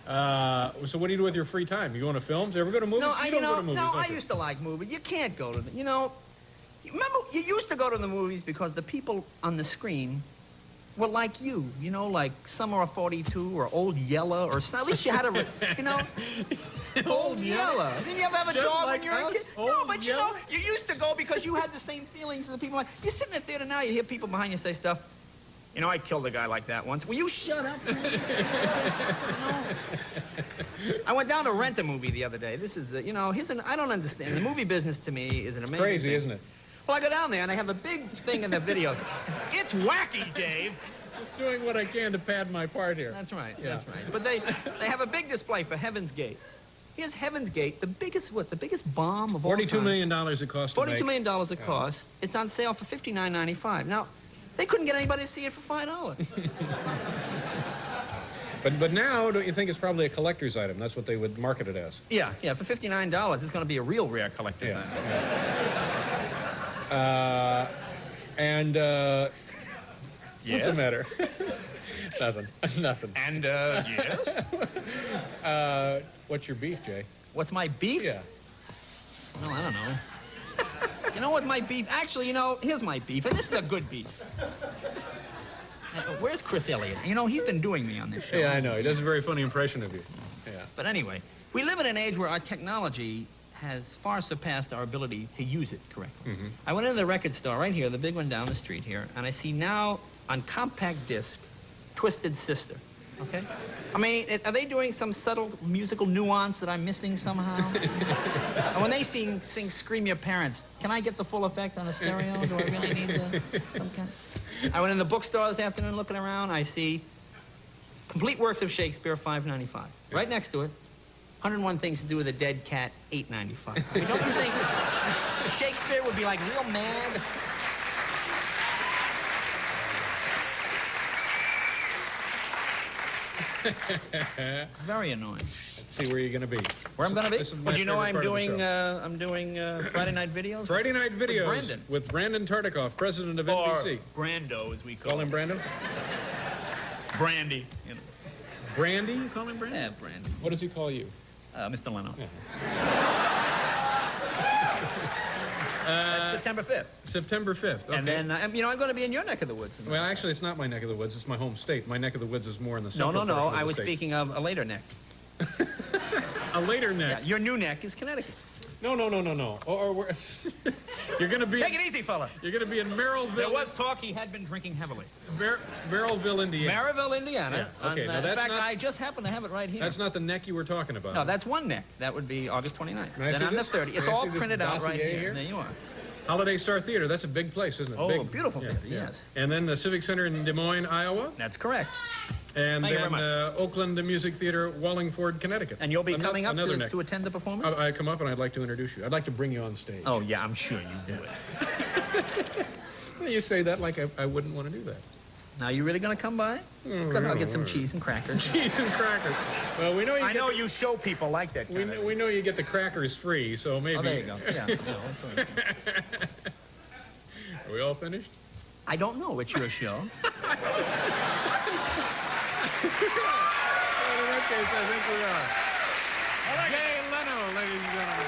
Speaker 11: So what do you do with your free time? You go to films? Ever go to movies?
Speaker 15: No,
Speaker 11: you don't go to movies,
Speaker 15: I used to like movies. You can't go to them. You know, remember, you used to go to the movies because the people on the screen were like you. You know, like Summer of 42 or Old Yeller or something. At least you had a, you know, Old Yeller. Didn't you ever have a
Speaker 11: Just
Speaker 15: dog
Speaker 11: like
Speaker 15: when you were a
Speaker 11: us?
Speaker 15: kid?
Speaker 11: Old
Speaker 15: No, but you
Speaker 11: Yeller?
Speaker 15: know, you used to go because you had the same feelings as the people. Like, you sit in the theater now, you hear people behind you say stuff. You know, I killed a guy like that once. Will you shut up? You know? I went down to rent a movie the other day. This is the, you know, I don't understand. The movie business to me is an amazing
Speaker 11: Crazy,
Speaker 15: thing.
Speaker 11: isn't it?
Speaker 15: Well, I go down there and I have a big thing in the videos. It's wacky, Dave.
Speaker 11: Just doing what I can to pad my part here.
Speaker 15: That's right, that's right. But they have a big display for Heaven's Gate. Here's Heaven's Gate, the biggest bomb of all time.
Speaker 11: $42 million it cost to make.
Speaker 15: $42 million it cost. It's on sale for $59.95. Now, they couldn't get anybody to see it for $5.
Speaker 11: But now, don't you think it's probably a collector's item? That's what they would market it as.
Speaker 15: Yeah, for $59, it's going to be a real rare collector's item.
Speaker 11: What's the matter? Nothing.
Speaker 15: And, yes?
Speaker 11: What's your beef, Jay?
Speaker 15: What's my beef?
Speaker 11: Yeah.
Speaker 15: No, I don't know. You know what my beef... Actually, you know, here's my beef, and this is a good beef. Where's Chris Elliott? You know, he's been doing me on this show.
Speaker 11: Yeah, I know. He does a very funny impression of you. Yeah.
Speaker 15: But anyway, we live in an age where our technology has far surpassed our ability to use it correctly. I went into the record store right here, the big one down the street here, and I see now on compact disc, Twisted Sister. Okay? I mean, are they doing some subtle musical nuance that I'm missing somehow? And when they sing Scream Your Parents, can I get the full effect on a stereo? Do I really need some kind? I went in the bookstore this afternoon looking around. I see Complete Works of Shakespeare, $5.95. Right next to it, 101 Things to Do with a Dead Cat, $8.95. I mean, don't you think Shakespeare would be like real mad? Very annoying.
Speaker 11: Let's see where you're going to be.
Speaker 15: Where I'm going to be? Well, do you know I'm doing Friday Night Videos?
Speaker 11: Friday Night Videos
Speaker 15: with
Speaker 11: Brandon Tartikoff, president of NBC.
Speaker 15: Or Brando, as we
Speaker 11: call him. Brando?
Speaker 15: Brandy. You know.
Speaker 11: Brandy? You call him Brandy?
Speaker 15: Yeah, Brandy.
Speaker 11: What does he call you?
Speaker 15: Mr. Leno.
Speaker 11: Yeah.
Speaker 15: That's September 5th.
Speaker 11: September 5th. Okay.
Speaker 15: And then, you know, I'm going to be in your neck of the woods.
Speaker 11: Well, actually, it's not my neck of the woods. It's my home state. My neck of the woods is more in the central
Speaker 15: No.
Speaker 11: portion of the
Speaker 15: I was
Speaker 11: state.
Speaker 15: speaking of a later neck.
Speaker 11: A later neck?
Speaker 15: Yeah, your new neck is Connecticut.
Speaker 11: No. Or we're you're going to be.
Speaker 15: Take it easy, fella.
Speaker 11: You're going to be in Merrillville.
Speaker 15: There was talk he had been drinking heavily.
Speaker 11: Merrillville, Indiana.
Speaker 15: Maryville, Indiana.
Speaker 11: Yeah. Okay. Now
Speaker 15: in fact, I just happen to have it right here.
Speaker 11: That's not the neck you were talking about.
Speaker 15: No, that's one neck. That would be August 29th.
Speaker 11: Then
Speaker 15: on the 30th. It's all printed out right
Speaker 11: here.
Speaker 15: here. There you are.
Speaker 11: Holiday Star Theater. That's a big place, isn't it?
Speaker 15: Oh, beautiful theater, yes.
Speaker 11: And then the Civic Center in Des Moines, Iowa.
Speaker 15: That's correct.
Speaker 11: And
Speaker 15: Thank you very
Speaker 11: then Oakland Music Theater, Wallingford, Connecticut.
Speaker 15: And you'll be coming up
Speaker 11: neck.
Speaker 15: to attend the performance?
Speaker 11: I come up and I'd like to introduce you. I'd like to bring you on stage.
Speaker 15: Oh, yeah, I'm sure you would.
Speaker 11: Well, you say that like I wouldn't want to do that.
Speaker 15: Now, you really going to come by? Because I'll get some cheese and crackers.
Speaker 11: Cheese and crackers. Well, we know you.
Speaker 15: I know you show people like that.
Speaker 11: We know you get the crackers free, so maybe.
Speaker 15: Oh, there you go. Yeah.
Speaker 11: Are we all finished?
Speaker 15: I don't know. It's your show.
Speaker 11: Well, in that case, I think we are. Jay Leno, ladies and gentlemen.